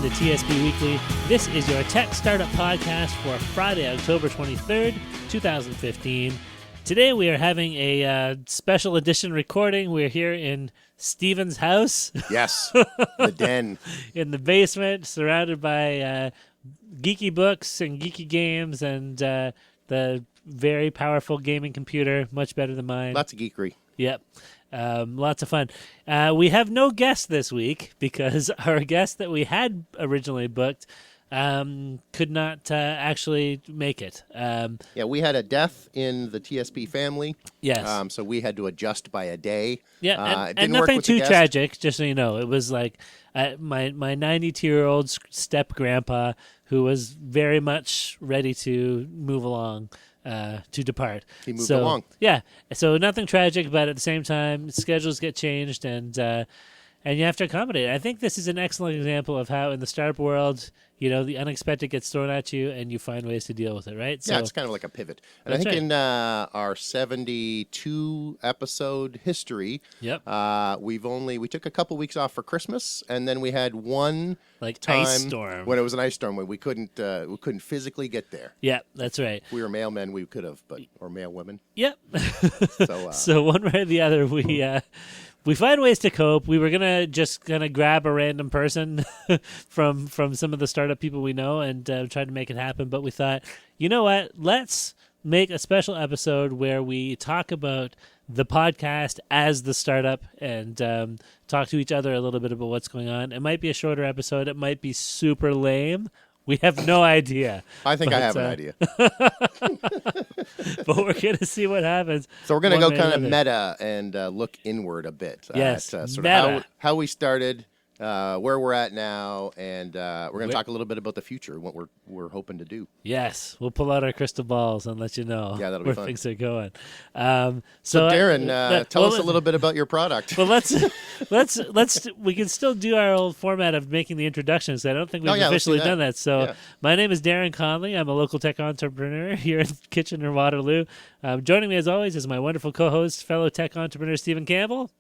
to TSP Weekly. This is your tech startup podcast for Friday, October 23rd, 2015. Today we are having a special edition recording. We're here in Stephen's house. Yes, the den. In the basement, surrounded by geeky books and geeky games and the very powerful gaming computer, much better than mine. Lots of geekery. Yep. Lots of fun. We have no guest this week because our guest that we had originally booked could not actually make it. Yeah, we had a death in the TSP family. Yes. So we had to adjust by a day. Yeah, it and didn't work nothing with the too guest. tragic, just so you know. It was like my 92-year-old step-grandpa who was very much ready to move along. To depart. He moved along. Yeah, so nothing tragic, but at the same time, schedules get changed, and you have to accommodate. I think this is an excellent example of how in the startup world, you know, the unexpected gets thrown at you, and you find ways to deal with it, right? Yeah, it's kind of like a pivot. And I think in our 72 episode history, yep. we took a couple weeks off for Christmas, and then we had one time ice storm when it was an ice storm when we couldn't physically get there. Yeah, that's right. If we were mailmen, we could have, or mail women. Yep. So, so one way or the other, we find ways to cope. We were just gonna grab a random person from some of the startup people we know and try to make it happen. But we thought, you know what? Let's make a special episode where we talk about the podcast as the startup and talk to each other a little bit about what's going on. It might be a shorter episode. It might be super lame. We have no idea. I think I have an idea. But we're going to see what happens. So we're going to go kind of meta and look inward a bit. Yes, at, sort meta. of how we started, where we're at now, and we're going to talk a little bit about the future, what we're hoping to do. Yes, we'll pull out our crystal balls and let you know that'll be where fun. things are going. So Darren, tell us a little bit about your product. Well, let's we can still do our old format of making the introductions. I don't think we've officially done that. So my name is Darren Conley. I'm a local tech entrepreneur here in Kitchener-Waterloo. Joining me as always is my wonderful co-host, fellow tech entrepreneur Stephen Campbell.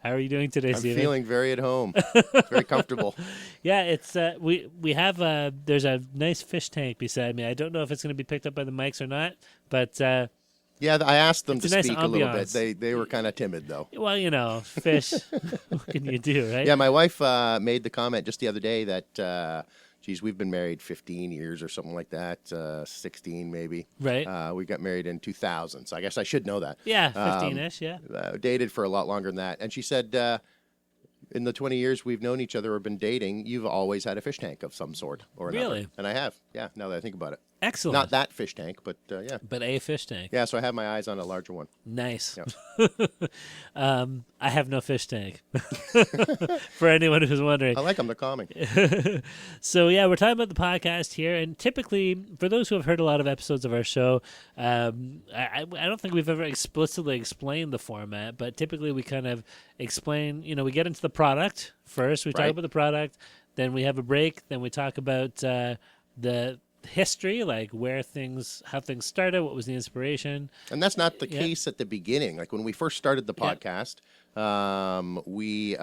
How are you doing today, Stephen? I'm feeling very at home, very comfortable. Yeah, it's we have there's a nice fish tank beside me. I don't know if it's going to be picked up by the mics or not, but yeah, I asked them to nice speak a little bit. They were kind of timid though. Well, you know, fish. What can you do, right? Yeah, my wife made the comment just the other day that. Geez, we've been married 15 years or something like that, 16 maybe. Right. We got married in 2000, so I guess I should know that. Yeah, 15-ish, yeah. Dated for a lot longer than that. And she said, in the 20 years we've known each other or been dating, you've always had a fish tank of some sort or another. Really? And I have, yeah, now that I think about it. Excellent. Not that fish tank, but yeah. But a fish tank. Yeah, so I have my eyes on a larger one. Nice. Yep. I have no fish tank. For anyone who's wondering. I like them. They're calming. So, yeah, we're talking about the podcast here. And typically, for those who have heard a lot of episodes of our show, I don't think we've ever explicitly explained the format. But typically, we kind of explain, you know, we get into the product first. We talk about the product. Then we have a break. Then we talk about the history, like how things started, what was the inspiration. And that's not the case at the beginning. Like when we first started the podcast, we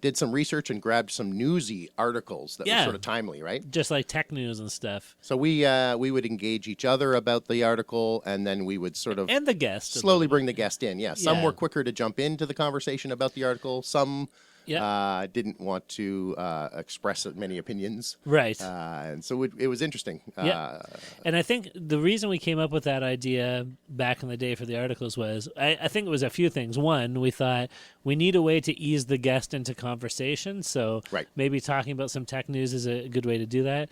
did some research and grabbed some newsy articles that were sort of timely, right? Just like tech news and stuff. So we would engage each other about the article, and then we would sort of and the guest slowly bring the guest in. Yeah, some were quicker to jump into the conversation about the article. Some didn't want to express many opinions. Right. And so it was interesting. And I think the reason we came up with that idea back in the day for the articles was, I think it was a few things. One, we thought we need a way to ease the guest into conversation. So maybe talking about some tech news is a good way to do that.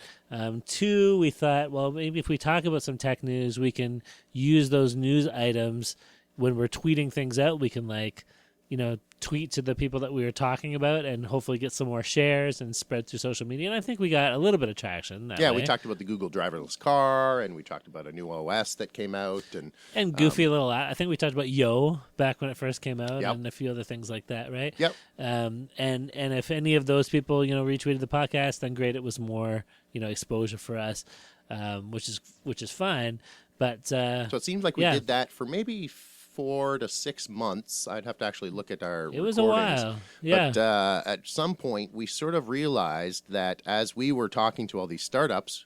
Two, we thought, well, maybe if we talk about some tech news, we can use those news items when we're tweeting things out. We can tweet to the people that we were talking about and hopefully get some more shares and spread through social media. And I think we got a little bit of traction that way. We talked about the Google driverless car, and we talked about a new OS that came out. And goofy little, I think we talked about Yo back when it first came out and a few other things like that, right? Yep. And if any of those people, retweeted the podcast, then great, it was more, exposure for us, which is fine. But so it seems like we did that for maybe 4 to 6 months. I'd have to actually look at our It was recordings. a while. Yeah. But at some point, we sort of realized that as we were talking to all these startups,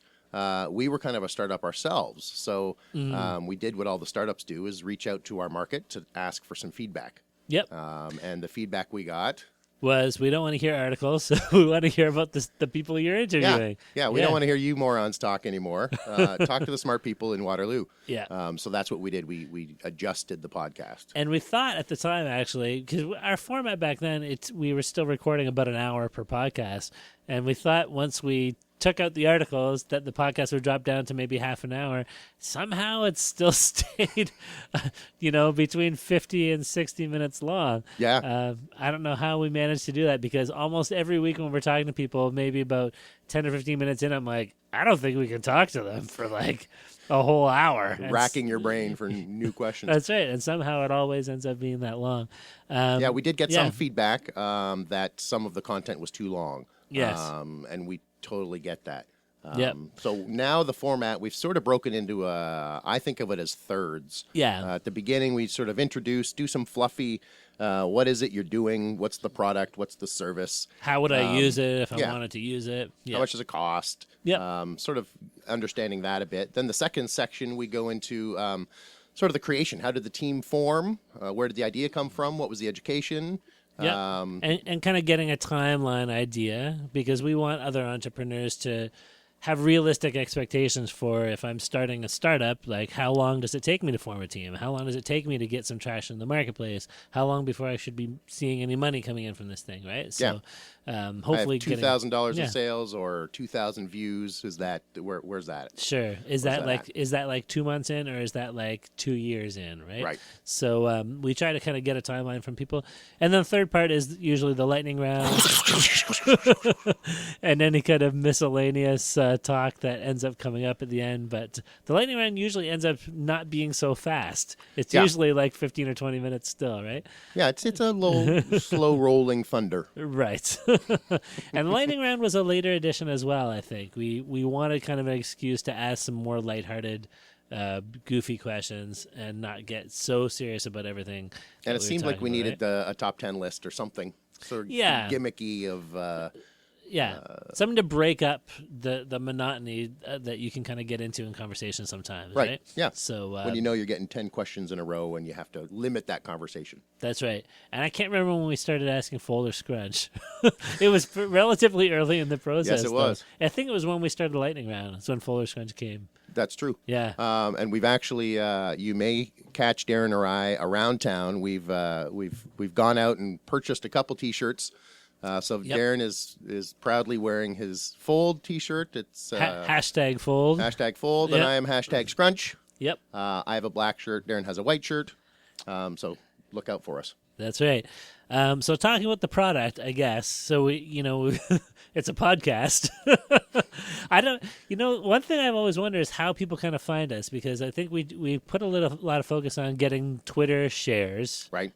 we were kind of a startup ourselves. So we did what all the startups do, is reach out to our market to ask for some feedback. Yep. And the feedback we got was, we don't want to hear articles, so we want to hear about the people you're interviewing. Yeah, we don't want to hear you morons talk anymore. Talk to the smart people in Waterloo. Yeah. So that's what we did. We adjusted the podcast. And we thought at the time, actually, because our format back then, we were still recording about an hour per podcast, and we thought once we took out the articles that the podcast would drop down to maybe half an hour. Somehow it still stayed, between 50 and 60 minutes long. Yeah. I don't know how we managed to do that, because almost every week when we're talking to people, maybe about 10 or 15 minutes in, I'm like, I don't think we can talk to them for like a whole hour. Racking your brain for new questions. That's right. And somehow it always ends up being that long. Yeah, we did get some feedback that some of the content was too long. Yes. And we totally get that. Yep. So now the format, we've sort of broken into, I think of it as thirds. Yeah. At the beginning, we sort of do some fluffy, what is it you're doing? What's the product? What's the service? How would I use it if I wanted to use it? How much does it cost? Yeah. Sort of understanding that a bit. Then the second section, we go into sort of the creation. How did the team form? Where did the idea come from? What was the education? Yeah, and kind of getting a timeline idea, because we want other entrepreneurs to have realistic expectations for, if I'm starting a startup, like how long does it take me to form a team? How long does it take me to get some traction in the marketplace? How long before I should be seeing any money coming in from this thing, right? So hopefully $2,000 in sales or 2,000 views. Is that where's that? Sure. Is that like 2 months in, or is that like 2 years in, right? Right. So we try to kind of get a timeline from people. And then the third part is usually the lightning round and any kind of miscellaneous talk that ends up coming up at the end. But the lightning round usually ends up not being so fast. It's usually like 15 or 20 minutes still, right? Yeah, it's a little slow rolling thunder. Right. And the lightning round was a later addition as well, I think. We wanted kind of an excuse to ask some more lighthearted, goofy questions and not get so serious about everything. And it seemed like we needed a top 10 list or something sort of gimmicky of... something to break up the monotony that you can kind of get into in conversation sometimes, right? Yeah. So when you know you're getting 10 questions in a row and you have to limit that conversation. That's right. And I can't remember when we started asking fold or scrunch. It was relatively early in the process. Yes, it was. I think it was when we started the lightning round. That's when fold or scrunch came. That's true. Yeah. And we've actually, you may catch Darren or I around town. We've gone out and purchased a couple T-shirts. Darren is proudly wearing his Fold T-shirt. It's hashtag Fold. Hashtag Fold, and I am hashtag Scrunch. Yep. I have a black shirt. Darren has a white shirt. So look out for us. That's right. So talking about the product, I guess. So it's a podcast. One thing I've always wondered is how people kind of find us, because I think we put a lot of focus on getting Twitter shares. Right.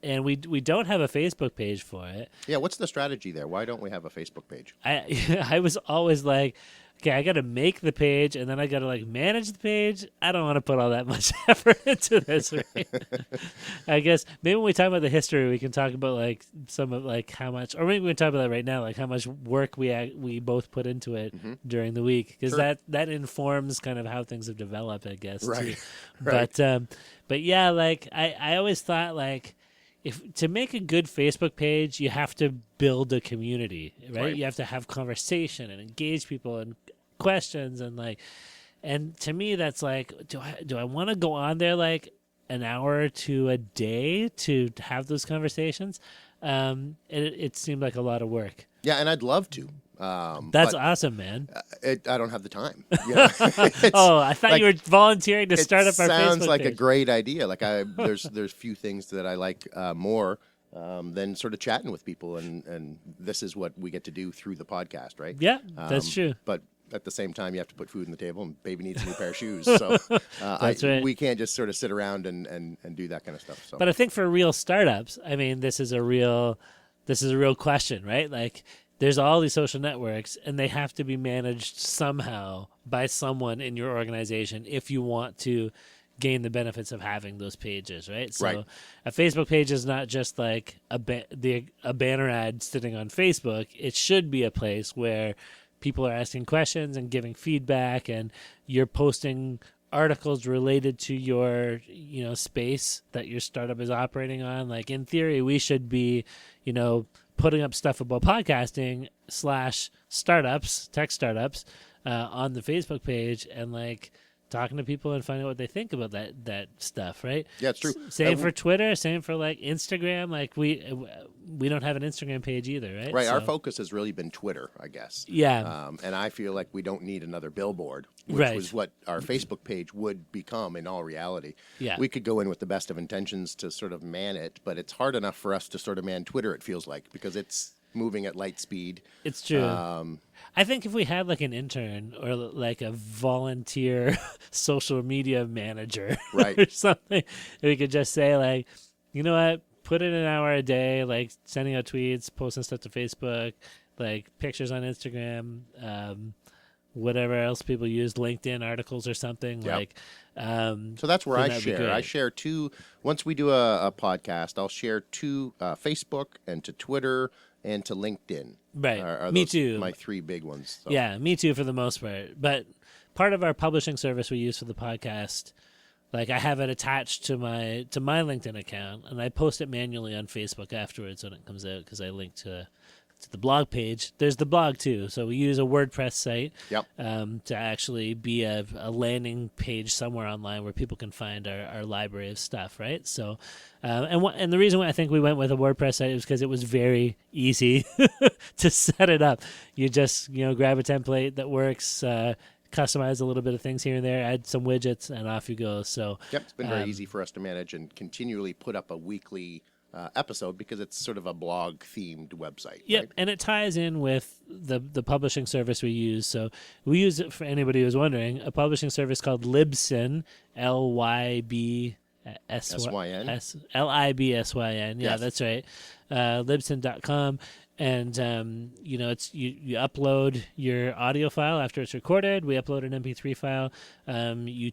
And we don't have a Facebook page for it. Yeah, what's the strategy there? Why don't we have a Facebook page? I was always like, okay, I got to make the page, and then I got to like manage the page. I don't want to put all that much effort into this. Right? I guess maybe when we talk about the history, we can talk about like some of like how much, or maybe we can talk about that right now, like how much work we both put into it during the week, because that informs kind of how things have developed, I guess. Right. Too. Right. But yeah, like I always thought like, if to make a good Facebook page, you have to build a community, right? You have to have conversation and engage people and questions and to me that's like, do I want to go on there like an hour to a day to have those conversations? It seemed like a lot of work. Yeah, and I'd love to. That's awesome, man. I don't have the time. I thought you were volunteering to start up our Facebook page. It sounds like a great idea. Like there's few things that I like more than sort of chatting with people, and this is what we get to do through the podcast, right? Yeah, that's true. But at the same time, you have to put food on the table, and baby needs a new pair of shoes. So that's right. We can't just sort of sit around and do that kind of stuff. So. But I think for real startups, I mean, this is a real question, right? Like, there's all these social networks, and they have to be managed somehow by someone in your organization if you want to gain the benefits of having those pages, right? So Right. a Facebook page is not just like a banner ad sitting on Facebook. It should be a place where people are asking questions and giving feedback, and you're posting articles related to your space that your startup is operating on. Like in theory, we should be putting up stuff about podcasting / startups, tech startups, on the Facebook page, and like talking to people and finding out what they think about that stuff, right? Yeah, it's true. Same for Twitter, same for like Instagram. Like we don't have an Instagram page either, right? Right. So, our focus has really been Twitter, I guess. Yeah. And I feel like we don't need another billboard, which Right. was what our Facebook page would become in all reality. Yeah. We could go in with the best of intentions to sort of man it, but it's hard enough for us to sort of man Twitter, it feels like, because it's moving at light speed. It's true. I think if we had like an intern or like a volunteer social media manager Right. or something, we could just say like, you know what, put in an hour a day, like sending out tweets, posting stuff to Facebook, like pictures on Instagram, whatever else people use, LinkedIn articles or something. Yep. Like, so that's where I share. I share two. Once we do a podcast, I'll share to Facebook and to Twitter and to LinkedIn. Right. Are Me those too. My three big ones. So. Yeah, me too for the most part. But part of our publishing service we use for the podcast, like I have it attached to my LinkedIn account, and I post it manually on Facebook afterwards when it comes out because I link to the blog page. There's the blog too, so we use a WordPress site Yep. to actually be a landing page somewhere online where people can find our library of stuff, right? So, and the reason why I think we went with a WordPress site is because it was very easy to set it up. You just grab a template that works. Customize a little bit of things here and there, add some widgets, and off you go. So, yep, it's been very easy for us to manage and continually put up a weekly episode because it's sort of a blog-themed website. Yep, right? and it ties in with the publishing service we use. So we use it, for anybody who's wondering, a publishing service called Libsyn, Libsyn. Libsyn. Yeah, Yes. that's right. Libsyn.com. And it's you upload your audio file after it's recorded. We upload an MP3 file. You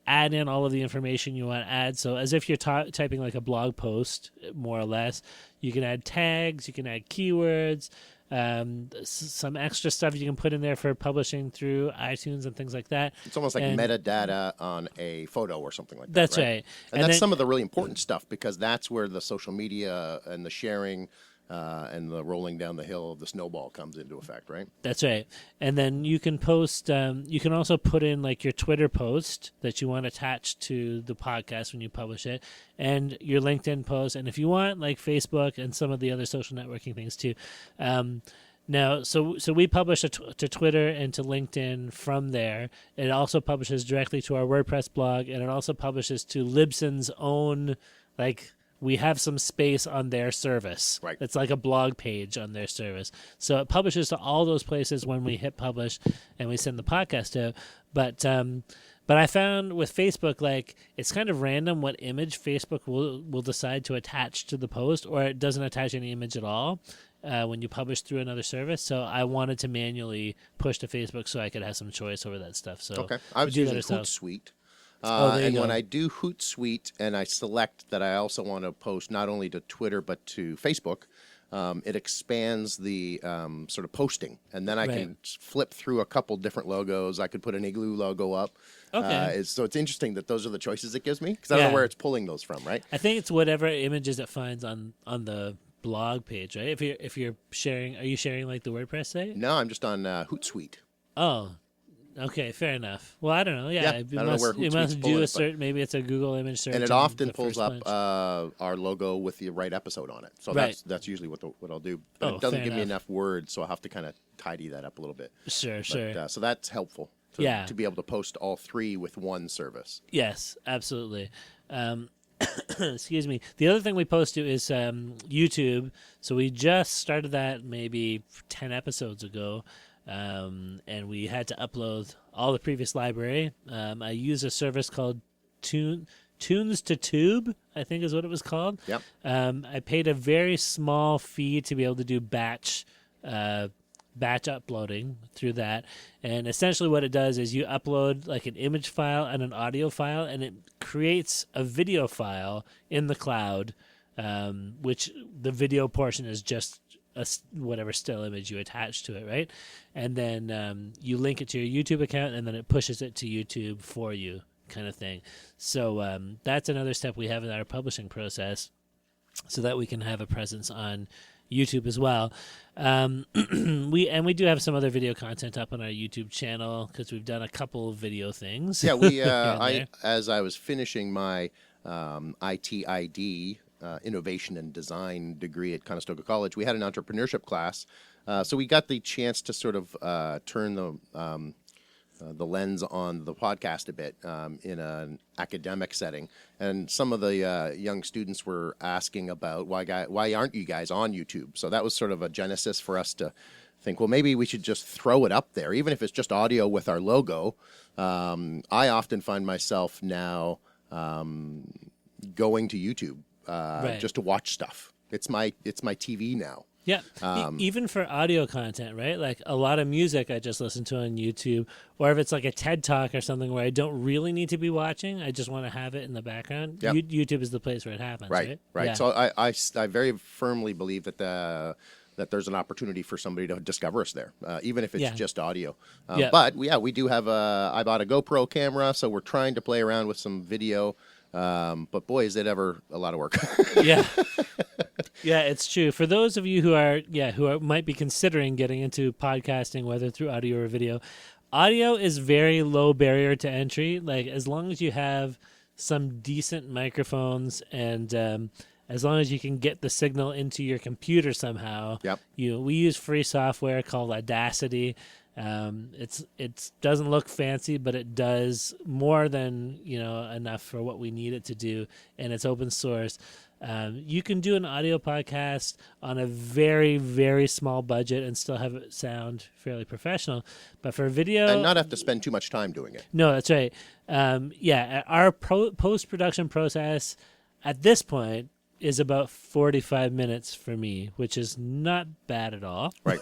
add in all of the information you want to add. So as if you're typing like a blog post, more or less. You can add tags. You can add keywords. Some extra stuff you can put in there for publishing through iTunes and things like that. It's almost like metadata on a photo or something like that. That's right. And that's some of the really important stuff because that's where the social media and the sharing and the rolling down the hill of the snowball comes into effect, right? That's right. And then you can post, you can also put in like your Twitter post that you want attached to the podcast when you publish it, and your LinkedIn post, and if you want, like Facebook and some of the other social networking things too. Now, so we publish to Twitter and to LinkedIn from there. It also publishes directly to our WordPress blog, and it also publishes to Libsyn's own, like, we have some space on their service. Right. It's like a blog page on their service. So it publishes to all those places when we hit publish and we send the podcast out. But I found with Facebook, like, it's kind of random what image Facebook will decide to attach to the post, or it doesn't attach any image at all when you publish through another service. So I wanted to manually push to Facebook so I could have some choice over that stuff. So okay, I was using Hootsuite. And when I do Hootsuite and I select that I also want to post not only to Twitter but to Facebook, it expands the sort of posting. And then I can flip through a couple different logos. I could put an Igloo logo up. Okay. So it's interesting that those are the choices it gives me because I don't know where it's pulling those from, right? I think it's whatever images it finds on the blog page, right? If you're sharing, are you sharing like the WordPress site? No, I'm just on Hootsuite. Oh. Okay, fair enough. Well, I don't know. Yeah, I don't know where it must do a certain. Maybe it's a Google image search, and it often pulls up our logo with the right episode on it. So that's usually what I'll do. But it doesn't give me enough words, so I'll have to kind of tidy that up a little bit. Sure. So that's helpful. To be able to post all three with one service. Yes, absolutely. Excuse me. The other thing we post to is YouTube. So we just started that maybe 10 episodes ago. And we had to upload all the previous library. I use a service called Tunes to Tube, I think is what it was called. Yep. I paid a very small fee to be able to do batch uploading through that. And essentially what it does is you upload like an image file and an audio file, and it creates a video file in the cloud, which the video portion is just whatever still image you attach to it, right? And then you link it to your YouTube account, and then it pushes it to YouTube for you, kind of thing. So that's another step we have in our publishing process, so that we can have a presence on YouTube as well. We do have some other video content up on our YouTube channel because we've done a couple of video things. Yeah, we as I was finishing my ITID innovation and design degree at Conestoga College, we had an entrepreneurship class, so we got the chance to sort of turn the lens on the podcast a bit in an academic setting. And some of the young students were asking about why aren't you guys on YouTube? So that was sort of a genesis for us to think, well, maybe we should just throw it up there, even if it's just audio with our logo. I often find myself now going to YouTube just to watch stuff. It's my TV now. Yeah, even for audio content, right? Like a lot of music I just listen to on YouTube, or if it's like a TED Talk or something where I don't really need to be watching, I just want to have it in the background. Yep. YouTube is the place where it happens, right? Right. Yeah. So I very firmly believe that that there's an opportunity for somebody to discover us there, even if it's just audio. But we do have I bought a GoPro camera, so we're trying to play around with some video. But boy, is it ever a lot of work. Yeah. Yeah, it's true. For those of you who might be considering getting into podcasting, whether through audio or video, audio is very low barrier to entry. Like as long as you have some decent microphones and as long as you can get the signal into your computer somehow. Yep. We use free software called Audacity. It doesn't look fancy, but it does more than enough for what we need it to do, and it's open source. You can do an audio podcast on a very, very small budget and still have it sound fairly professional. But for video, and not have to spend too much time doing it. No, that's right. Our post-production process at this point is about 45 minutes for me, which is not bad at all. Right.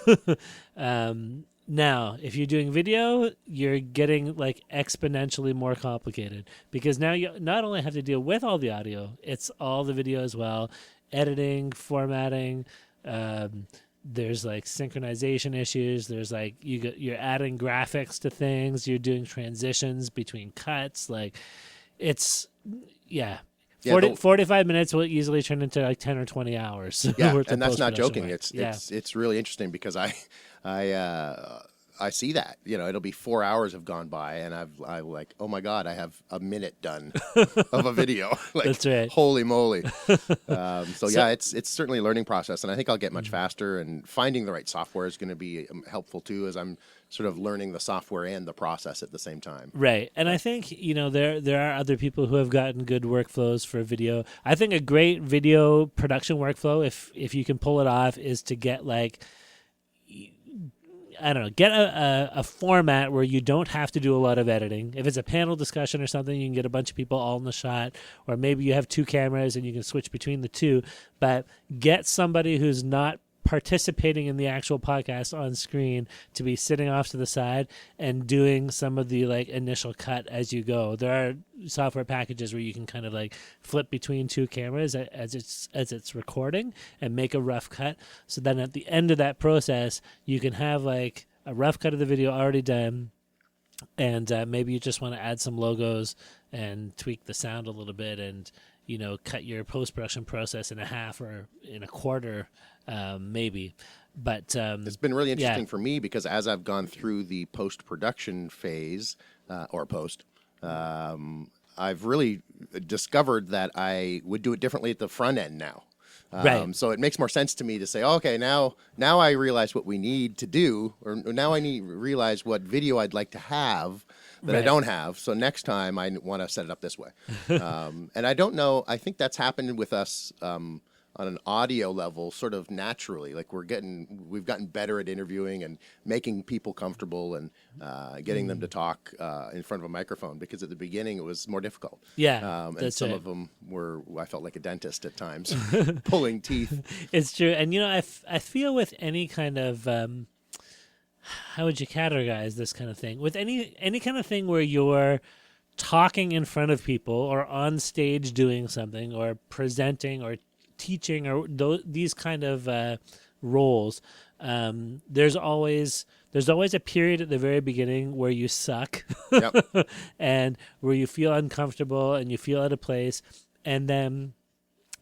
Now, if you're doing video, you're getting like exponentially more complicated because now you not only have to deal with all the audio, it's all the video as well, editing, formatting. There's like synchronization issues. There's like you're adding graphics to things. You're doing transitions between cuts. Like it's 45 minutes will easily turn into like 10 or 20 hours. Yeah, and that's not joking. It's really interesting because I see that, it'll be 4 hours have gone by and I'm like, oh my God, I have a minute done of a video. Like, that's right. Holy moly. It's certainly a learning process, and I think I'll get much faster, and finding the right software is going to be helpful too, as I'm sort of learning the software and the process at the same time. Right. And I think, there are other people who have gotten good workflows for video. I think a great video production workflow, if you can pull it off, is to get get a format where you don't have to do a lot of editing. If it's a panel discussion or something, you can get a bunch of people all in the shot, or maybe you have two cameras and you can switch between the two, but get somebody who's not participating in the actual podcast on screen to be sitting off to the side and doing some of the initial cut as you go. There are software packages where you can kind of flip between two cameras as it's recording and make a rough cut. So then at the end of that process, you can have a rough cut of the video already done, and maybe you just want to add some logos and tweak the sound a little bit and cut your post-production process in a half or in a quarter, maybe. But it's been really interesting for me because as I've gone through the post-production phase I've really discovered that I would do it differently at the front end now. Right. So it makes more sense to me to say, okay, now I realize what we need to do, or now I realize what video I'd like to have that I don't have. So next time I want to set it up this way. And I don't know, I think that's happened with us on an audio level sort of naturally. Like we've gotten better at interviewing and making people comfortable and getting them to talk in front of a microphone, because at the beginning it was more difficult. Yeah, and some of them I felt like a dentist at times, pulling teeth. It's true. And, I feel with any kind of, how would you categorize this kind of thing? With any kind of thing where you're talking in front of people or on stage doing something or presenting or teaching or these kind of roles, there's always a period at the very beginning where you suck Yep. and where you feel uncomfortable and you feel out of place. And then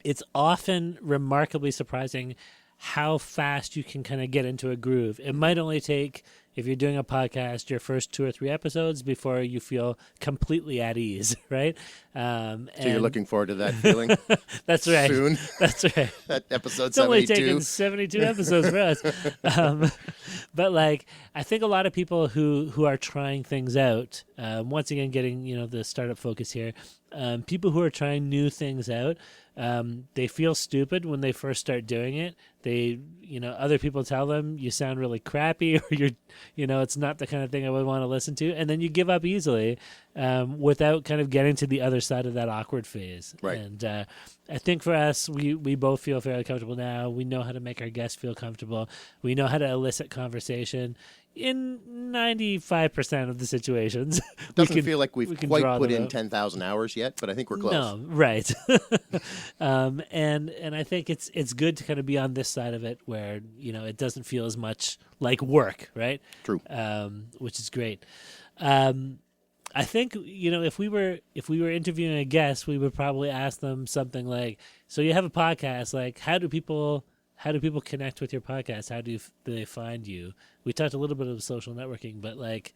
it's often remarkably surprising how fast you can kind of get into a groove. It might only take, if you're doing a podcast, your first 2 or 3 episodes before you feel completely at ease, right? So you're looking forward to that feeling? That's right. Soon? That's right. That episode It's only 72? taken 72 episodes for us. But like, I think a lot of people who are trying things out, once again, getting, the startup focus here, people who are trying new things out, they feel stupid when they first start doing it. They, other people tell them you sound really crappy or it's not the kind of thing I would want to listen to. And then you give up easily, without kind of getting to the other side of that awkward phase. Right. And, I think for us, we both feel fairly comfortable now. We know how to make our guests feel comfortable. We know how to elicit conversation in 95% of the situations. Doesn't feel like we've quite put in out. 10,000 hours yet, but I think we're close. No, right. And I think it's good to kind of be on this side of it where, it doesn't feel as much like work, right? True. Which is great. I think, if we were interviewing a guest, we would probably ask them something like, so you have a podcast, like how do people connect with your podcast? How do they find you? We talked a little bit of social networking, but like,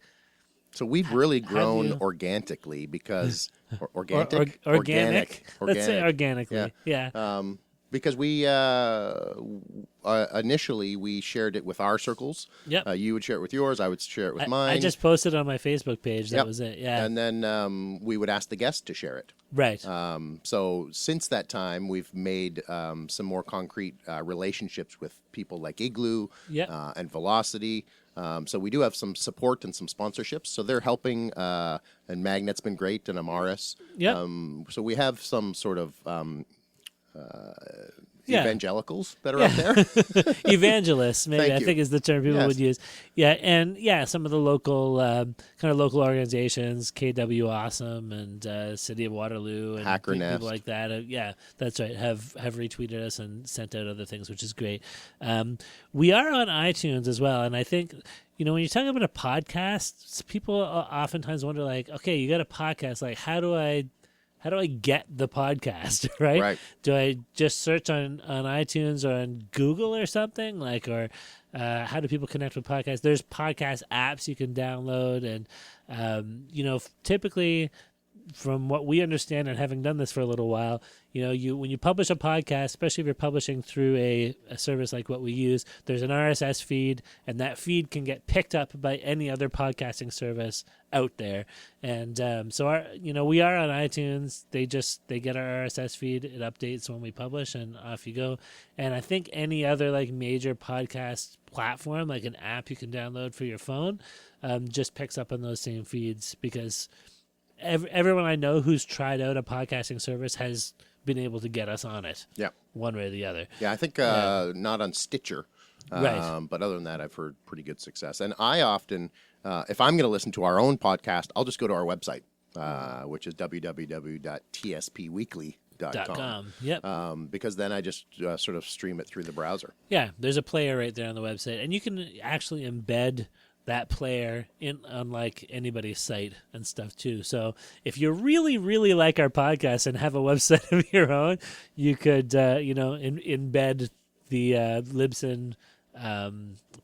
so we've really grown organically because organic. Let's say organically. Yeah. Because we initially we shared it with our circles. Yep. You would share it with yours. I would share it with mine. I just posted on my Facebook page. That was it. Yeah. And then we would ask the guest to share it. Right. So since that time, we've made some more concrete relationships with people like Igloo and Velocity. So we do have some support and some sponsorships. So they're helping, and Magnet's been great, and Amaris. Yep. So we have some sort of evangelicals that are out there. Evangelists, maybe I think is the term people would use. Yeah, and some of the local kind of local organizations, KW Awesome and City of Waterloo and Hacker Nest. people like that. That's right. Have retweeted us and sent out other things, which is great. We are on iTunes as well, and I think when you're talking about a podcast, people oftentimes wonder, like, okay, you got a podcast, like how do I get the podcast, right? Right. Do I just search on iTunes or on Google or something? Like, or how do people connect with podcasts? There's podcast apps you can download. And, typically from what we understand and having done this for a little while, when you publish a podcast, especially if you're publishing through a service like what we use, there's an RSS feed, and that feed can get picked up by any other podcasting service out there. And so we are on iTunes. They get our RSS feed. It updates when we publish, and off you go. And I think any other like major podcast platform, like an app you can download for your phone, just picks up on those same feeds, because everyone I know who's tried out a podcasting service has been able to get us on it. Yeah. One way or the other. Yeah, I think not on Stitcher. Right. But other than that, I've heard pretty good success. And I often, if I'm going to listen to our own podcast, I'll just go to our website, which is www.tspweekly.com. Yep. Because then I just sort of stream it through the browser. Yeah, there's a player right there on the website, and you can actually embed that player on like anybody's site and stuff too. So if you really, really like our podcast and have a website of your own, you could, embed the Libsyn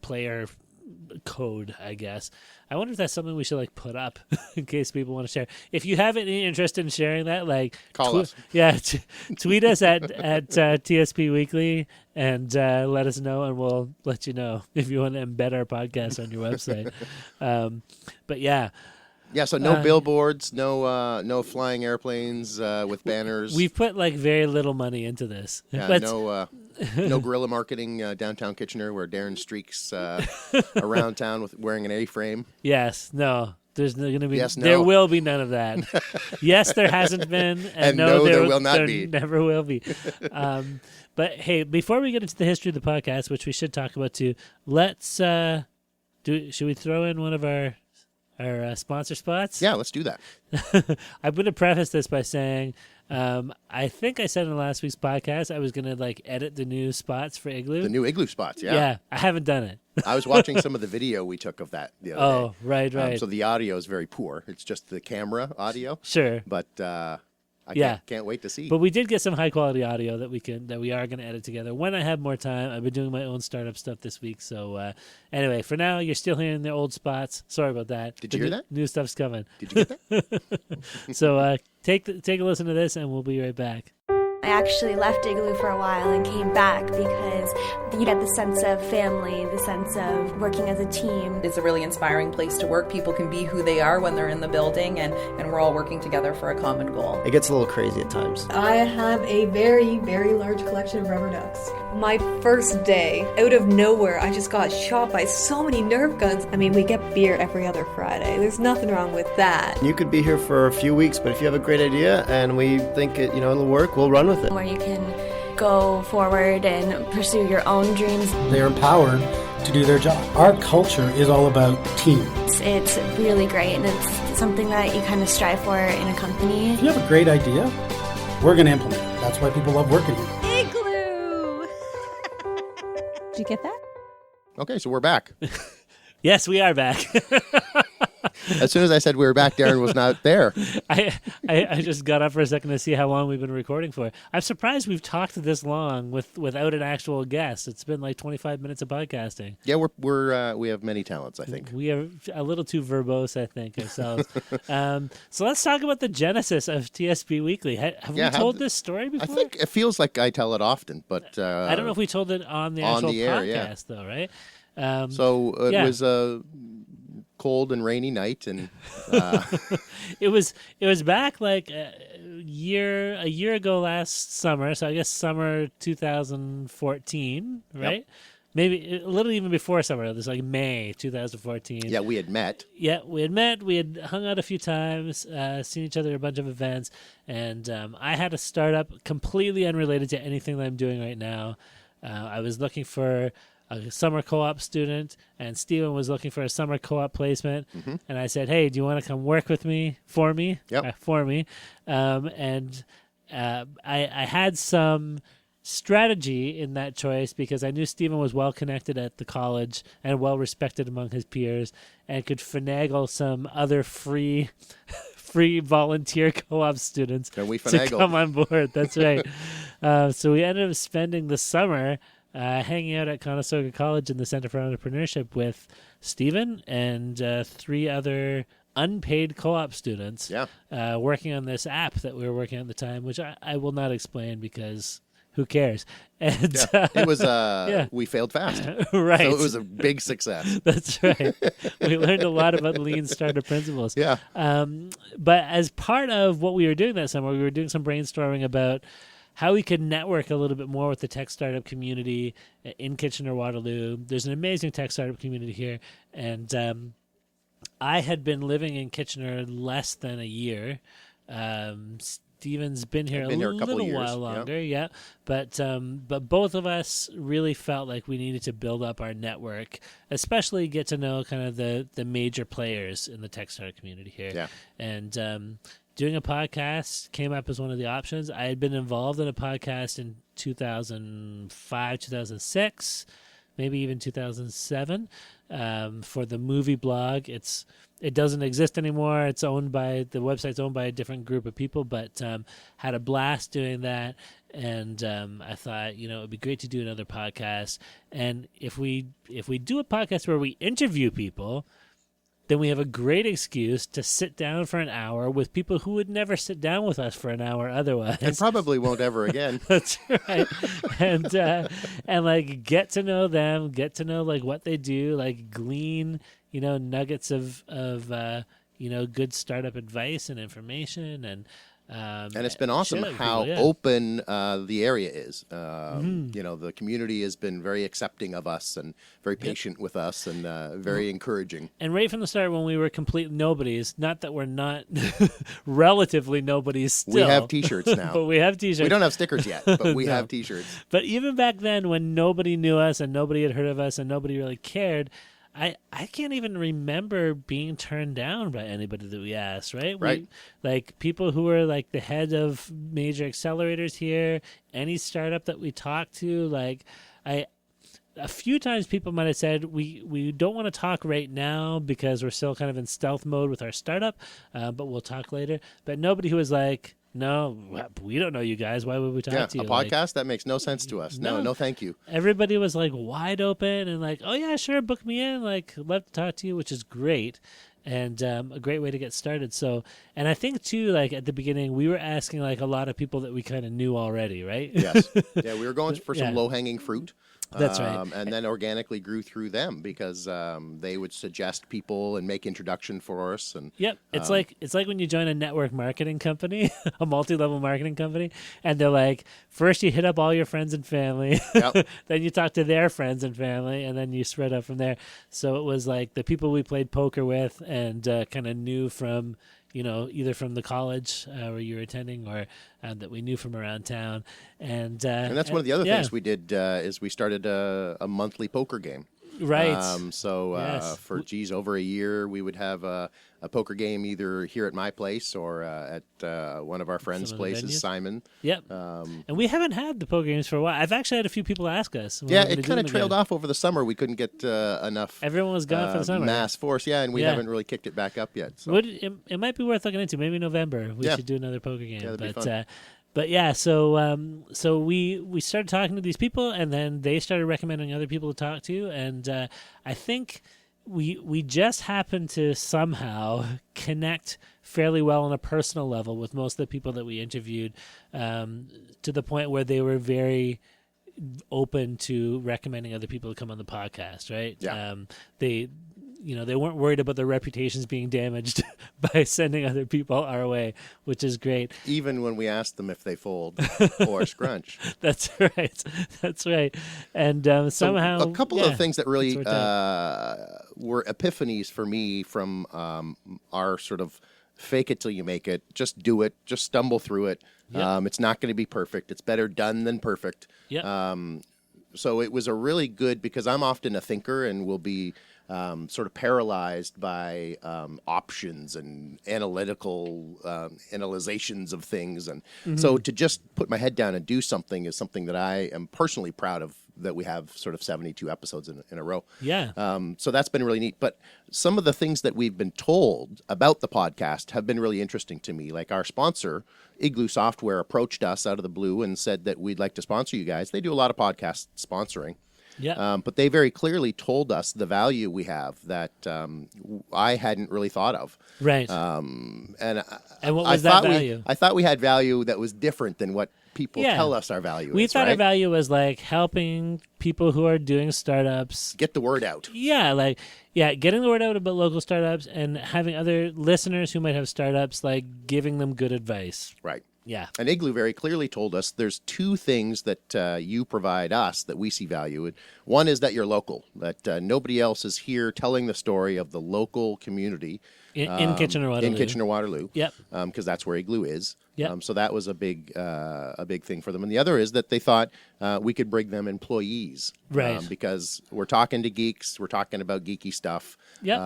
player code, I guess. I wonder if that's something we should like put up in case people want to share. If you have any interest in sharing that, like call us. Yeah, tweet us at TSP Weekly and let us know, and we'll let you know if you want to embed our podcast on your website. But yeah. Yeah, so no billboards, no flying airplanes with banners. We've put like very little money into this. Yeah, but no guerrilla marketing downtown Kitchener where Darren streaks around town wearing an A-frame. Yes, no. There's going to be. Yes, no. There will be none of that. Yes, there hasn't been, and no, there will not be. Never will be. But hey, before we get into the history of the podcast, which we should talk about too, let's should we throw in one of our our sponsor spots? Yeah, let's do that. I'm going to preface this by saying I think I said in last week's podcast I was going to edit the new spots for Igloo. The new Igloo spots, yeah. Yeah, I haven't done it. I was watching some of the video we took of that the other day. Right. So the audio is very poor. It's just the camera audio. Sure. But I can't wait to see. But we did get some high quality audio that we are going to edit together when I have more time. I've been doing my own startup stuff this week. So anyway, for now, you're still hearing the old spots. Sorry about that. Did you hear that? New stuff's coming. Did you get that? So take a listen to this, and we'll be right back. I actually left Igloo for a while and came back because you get the sense of family, the sense of working as a team. It's a really inspiring place to work. People can be who they are when they're in the building, and we're all working together for a common goal. It gets a little crazy at times. I have a very, very large collection of rubber ducks. My first day, out of nowhere, I just got shot by so many Nerf guns. I mean, we get beer every other Friday. There's nothing wrong with that. You could be here for a few weeks, but if you have a great idea and we think it'll work, we'll run with it. Where you can go forward and pursue your own dreams. They're empowered to do their job. Our culture is all about team. It's really great, and it's something that you kind of strive for in a company. If you have a great idea, we're going to implement it. That's why people love working here. Igloo! Did you get that? Okay, so we're back. Yes, we are back. As soon as I said we were back, Darren was not there. I just got up for a second to see how long we've been recording for. I'm surprised we've talked this long without an actual guest. It's been like 25 minutes of podcasting. Yeah, we have many talents, I think. We are a little too verbose, I think, ourselves. So let's talk about the genesis of TSP Weekly. Have we told this story before? I think it feels like I tell it often, but I don't know if we told it on the actual podcast, though, right? So it was cold and rainy night, and it was back like a year ago last summer. So I guess summer 2014, right? Yep. Maybe a little even before summer. It was like May 2014. Yeah, we had met. Yeah, we had met. We had hung out a few times, seen each other at a bunch of events, and I had a startup completely unrelated to anything that I'm doing right now. I was looking for a summer co-op student, and Stephen was looking for a summer co-op placement. Mm-hmm. And I said, "Hey, do you want to come work with me for me?" Yep. For me. I had some strategy in that choice because I knew Stephen was well connected at the college and well respected among his peers, and could finagle some other free volunteer co-op students to come on board. That's right. So we ended up spending the summer hanging out at Conestoga College in the Center for Entrepreneurship with Stephen and 3 other unpaid co-op students working on this app that we were working on at the time, which I will not explain because who cares? And it was we failed fast. Right. So it was a big success. That's right. We learned a lot about lean startup principles. Yeah. But as part of what we were doing that summer, we were doing some brainstorming about how we could network a little bit more with the tech startup community in Kitchener-Waterloo. There's an amazing tech startup community here, and I had been living in Kitchener less than a year. Stephen's been here a little while longer, yeah. But both of us really felt like we needed to build up our network, especially get to know kind of the major players in the tech startup community here. Yeah. And doing a podcast came up as one of the options. I had been involved in a podcast in 2005, 2006, maybe even 2007 for the movie blog. It doesn't exist anymore. The website's owned by a different group of people, but had a blast doing that. And I thought, it would be great to do another podcast. And if we do a podcast where we interview people, then we have a great excuse to sit down for an hour with people who would never sit down with us for an hour otherwise. And probably won't ever again. That's right. And like get to know them, get to know like what they do, like glean, nuggets of good startup advice and information, and it's been awesome how open the area is. The community has been very accepting of us and very patient with us and very encouraging. And right from the start, when we were complete nobodies, not that we're not relatively nobodies still. We have T-shirts now. But we have T-shirts. We don't have stickers yet, but we have T-shirts. But even back then, when nobody knew us and nobody had heard of us and nobody really cared, I can't even remember being turned down by anybody that we asked, right? Right. Like people who were like the head of major accelerators here, any startup that we talked to, like a few times people might have said, we don't want to talk right now because we're still kind of in stealth mode with our startup, but we'll talk later. But nobody who was like, no, we don't know you guys. Why would we talk to you? A podcast? That makes no sense to us. No, thank you. Everybody was like wide open and like, oh yeah, sure, book me in. Like, love to talk to you, which is great. And a great way to get started. So, and I think too, like at the beginning, we were asking like a lot of people that we kind of knew already, right? Yes. Yeah, we were going for some low-hanging fruit. That's right. And then organically grew through them because they would suggest people and make introduction for us. And yep, it's like when you join a network marketing company, a multi-level marketing company, and they're like, first you hit up all your friends and family, yep. then you talk to their friends and family, and then you spread out from there. So it was like the people we played poker with and kind of knew from, either from the college where you were attending or that we knew from around town. And that's one of the other things we did is we started a monthly poker game. Right. For over a year, we would have a poker game either here at my place or at one of our friends' places, Simon. Yep. And we haven't had the poker games for a while. I've actually had a few people ask us. Yeah, it kind of trailed off over the summer. We couldn't get enough. Everyone was gone for the summer. Mass force, and we haven't really kicked it back up yet. So. It might be worth looking into. Maybe November we should do another poker game. Yeah, that'd be fun. But yeah, so we started talking to these people, and then they started recommending other people to talk to, and I think we just happened to somehow connect fairly well on a personal level with most of the people that we interviewed, to the point where they were very open to recommending other people to come on the podcast. Right? Yeah. They weren't worried about their reputations being damaged by sending other people our way, which is great. Even when we asked them if they fold or scrunch. That's right. And somehow... a couple of things that really were epiphanies for me from our sort of fake it till you make it, just do it, just stumble through it. Yep. It's not going to be perfect. It's better done than perfect. Yep. So it was a really good, because I'm often a thinker and will be sort of paralyzed by options and analytical analyzations of things. And so to just put my head down and do something is something that I am personally proud of, that we have sort of 72 episodes in a row. Yeah. So that's been really neat. But some of the things that we've been told about the podcast have been really interesting to me. Like our sponsor, Igloo Software, approached us out of the blue and said that we'd like to sponsor you guys. They do a lot of podcast sponsoring. Yeah. But they very clearly told us the value we have that I hadn't really thought of. Right. And what was that value? I thought we had value that was different than what people tell us our value is. We thought right? our value was like helping people who are doing startups get the word out. Yeah, getting the word out about local startups and having other listeners who might have startups, like giving them good advice. Right. Yeah. And Igloo very clearly told us there's two things that you provide us that we see value in. One is that you're local, that nobody else is here telling the story of the local community. In Kitchener-Waterloo. In Kitchener-Waterloo. Yep. Because that's where Igloo is. Yep. So that was a big thing for them. And the other is that they thought we could bring them employees. Right. Because we're talking to geeks. We're talking about geeky stuff. Yep.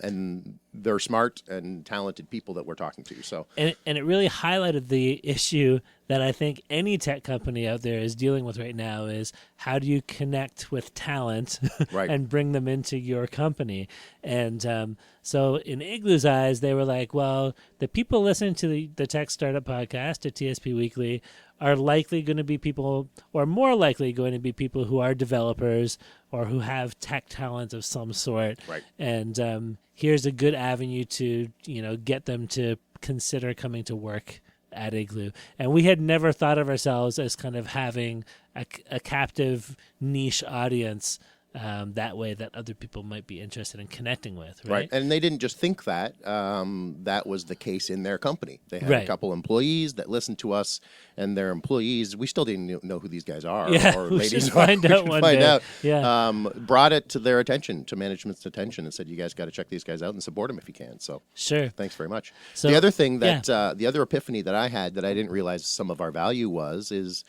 And they're smart and talented people that we're talking to. So and it really highlighted the issue that I think any tech company out there is dealing with right now is how do you connect with talent right. and bring them into your company? And so in Igloo's eyes, they were like, well, the people listening to the Tech Startup Podcast at TSP Weekly are likely going to be people, or more likely going to be people who are developers or who have tech talent of some sort. Right. And here's a good avenue to, get them to consider coming to work at Igloo. And we had never thought of ourselves as kind of having a captive niche audience that way that other people might be interested in connecting with, right? And they didn't just think that. That was the case in their company. They had a couple employees that listened to us, and their employees, we still didn't know who these guys are or we ladies should find out one day. Yeah. Brought it to their attention, to management's attention, and said, you guys got to check these guys out and support them if you can. So sure. Thanks very much. So, the other thing that, the other epiphany that I had that I didn't realize some of our value is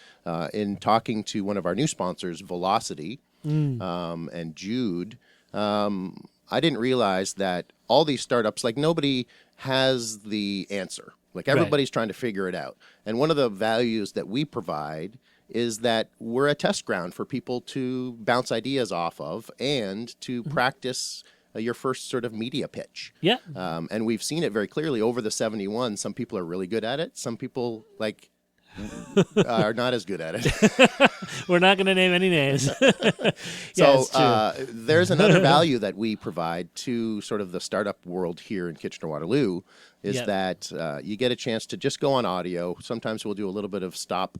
in talking to one of our new sponsors, Velocity, and Jude, I didn't realize that all these startups, like nobody has the answer. Like everybody's trying to figure it out. And one of the values that we provide is that we're a test ground for people to bounce ideas off of and to practice your first sort of media pitch. Yeah. And we've seen it very clearly over the 71. Some people are really good at it. Some people are not as good at it. We're not going to name any names. There's another value that we provide to sort of the startup world here in Kitchener-Waterloo is that you get a chance to just go on audio. Sometimes we'll do a little bit of stop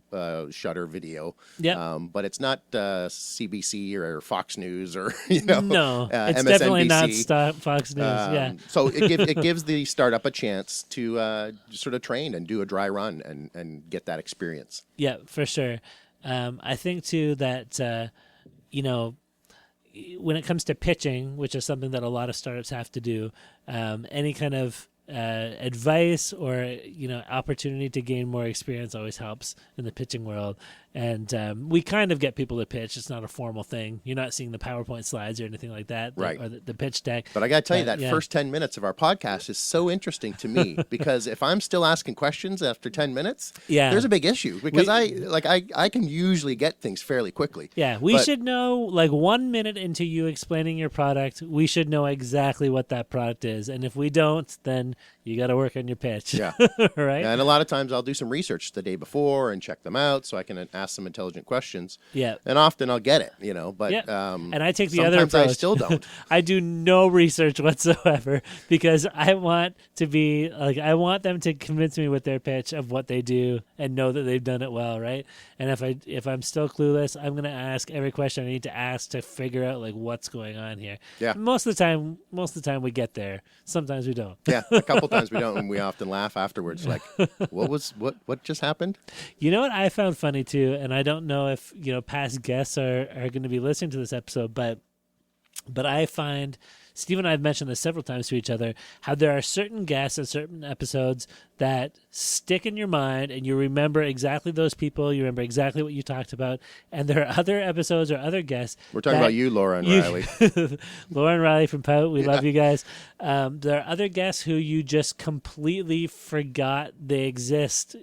shutter video. But it's not CBC or Fox News or, No, it's MSNBC. Definitely not Fox News. So it gives the startup a chance to sort of train and do a dry run and get that experience. Yeah, for sure. I think too that, when it comes to pitching, which is something that a lot of startups have to do, any kind of advice or opportunity to gain more experience always helps in the pitching world. And we kind of get people to pitch. It's not a formal thing. You're not seeing the PowerPoint slides or anything like that, right? Or the pitch deck. But I got to tell you, that first 10 minutes of our podcast is so interesting to me because if I'm still asking questions after 10 minutes, there's a big issue because I can usually get things fairly quickly. Yeah, we should know, like 1 minute into you explaining your product, we should know exactly what that product is. And if we don't, then you got to work on your pitch. Yeah. Right? And a lot of times I'll do some research the day before and check them out so I can ask some intelligent questions. Yeah. And often I'll get it, but and I take the other approach. Sometimes I still don't. I do no research whatsoever because I want to be like, I want them to convince me with their pitch of what they do and know that they've done it well, right? And if I'm still clueless, I'm going to ask every question I need to ask to figure out like what's going on here. Yeah. Most of the time we get there. Sometimes we don't. Yeah, a couple times we don't, and we often laugh afterwards. Like, what just happened? You know what I found funny too, and I don't know if past guests are going to be listening to this episode, but I find Steve and I have mentioned this several times to each other, how there are certain guests and certain episodes that stick in your mind and you remember exactly those people, you remember exactly what you talked about, and there are other episodes or other guests. We're talking about you, Laura and Riley. Laura and Riley from Pout, we love you guys. There are other guests who you just completely forgot they exist,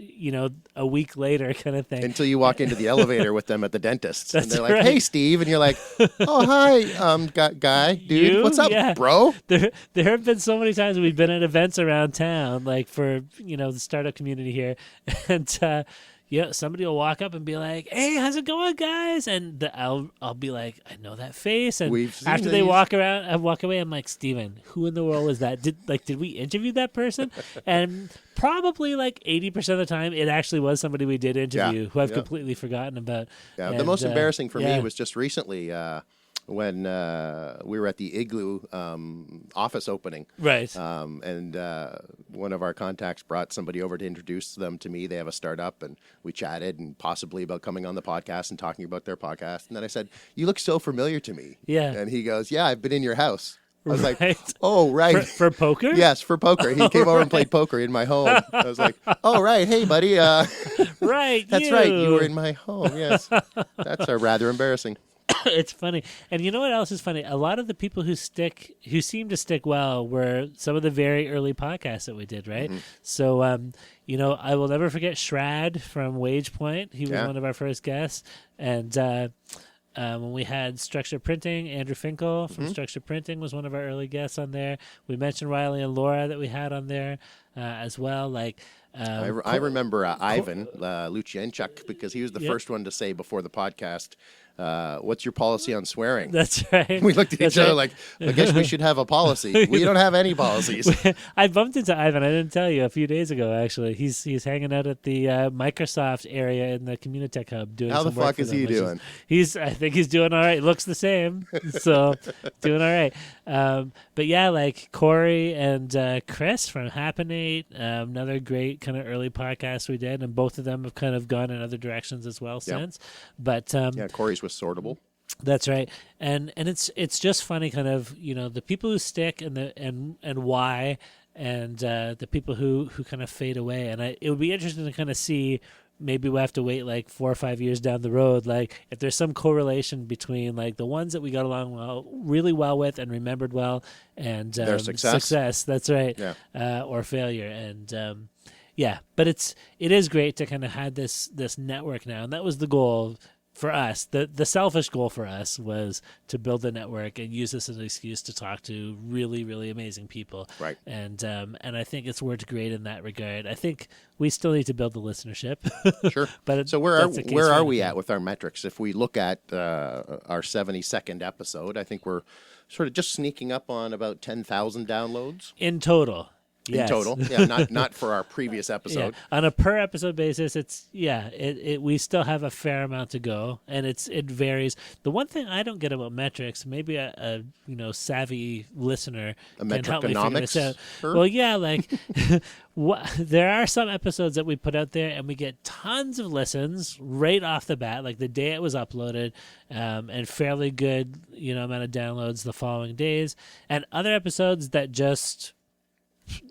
a week later kind of thing. Until you walk into the elevator with them at the dentist. And they're like, right. Hey, Steve. And you're like, oh, hi, guy, dude. What's up, bro? There have been so many times we've been at events around town, like for, the startup community here. And, somebody will walk up and be like, "Hey, how's it going, guys?" And I'll be like, "I know that face." And after they walk away, I'm like, "Steven, who in the world was that? Did we interview that person?" And probably like 80% of the time, it actually was somebody we did interview who I've completely forgotten about. Yeah, and, the most embarrassing for me was just recently. When we were at the Igloo office opening. Right. And one of our contacts brought somebody over to introduce them to me. They have a startup, and we chatted and possibly about coming on the podcast and talking about their podcast. And then I said, "You look so familiar to me." Yeah. And he goes, "Yeah, I've been in your house." I was right. like, "Oh, right." For poker? Yes, for poker. He came over and played poker in my home. I was like, "Oh, right. Hey, buddy." Right. That's right. You were in my home. Yes. That's rather embarrassing. It's funny. And you know what else is funny? A lot of the people who seem to stick well were some of the very early podcasts that we did, right? Mm-hmm. So, I will never forget Shrad from Wage Point. He was one of our first guests. And when we had Structure Printing, Andrew Finkel from Structure Printing was one of our early guests on there. We mentioned Riley and Laura that we had on there as well. Like, I remember Ivan Lucienchuk because he was the first one to say before the podcast, what's your policy on swearing? That's right. We looked at each other like, I guess we should have a policy. We don't have any policies. I bumped into Ivan, I didn't tell you, a few days ago, actually. He's hanging out at the Microsoft area in the Communitech Hub doing some work. How the fuck is he doing? I think he's doing all right. Looks the same. So, doing all right. But yeah, like Corey and Chris from Happenate, another great kind of early podcast we did, and both of them have kind of gone in other directions as well since. But Corey's was Sortable. That's right, and it's just funny, kind of the people who stick and why, and the people who kind of fade away, and it would be interesting to kind of see maybe we'll have to wait like 4 or 5 years down the road. Like if there's some correlation between like the ones that we got along really well with and remembered well and their success. That's right. Yeah. Or failure. And but it is great to kind of have this network now. And that was the goal for us. The selfish goal for us was to build a network and use this as an excuse to talk to really, really amazing people. Right. And I think it's worked great in that regard. I think we still need to build the listenership. Sure. But so where are we at with our metrics? If we look at our 72nd episode, I think we're sort of just sneaking up on about 10,000 downloads in total. In total, yeah, not for our previous episode. Yeah. On a per episode basis, we still have a fair amount to go, and it varies. The one thing I don't get about metrics, maybe a savvy listener can help me figure this out. Sure. Well, yeah, like there are some episodes that we put out there, and we get tons of listens right off the bat, like the day it was uploaded, and fairly good amount of downloads the following days, and other episodes that just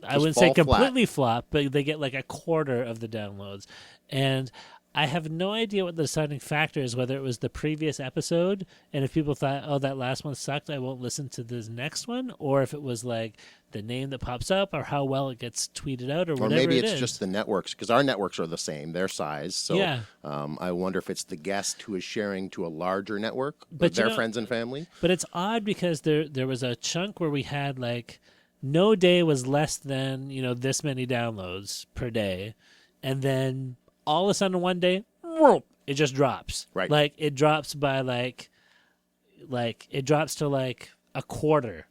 I wouldn't say completely flop, but they get like a quarter of the downloads. And I have no idea what the deciding factor is, whether it was the previous episode, and if people thought, oh, that last one sucked, I won't listen to this next one, or if it was like the name that pops up or how well it gets tweeted out or whatever. Or maybe it's just the networks, because our networks are the same, their size. So I wonder if it's the guest who is sharing to a larger network with their friends and family. But it's odd because there was a chunk where we had like, no day was less than, this many downloads per day. And then all of a sudden one day, it just drops. Right. Like it drops by like it drops to like a quarter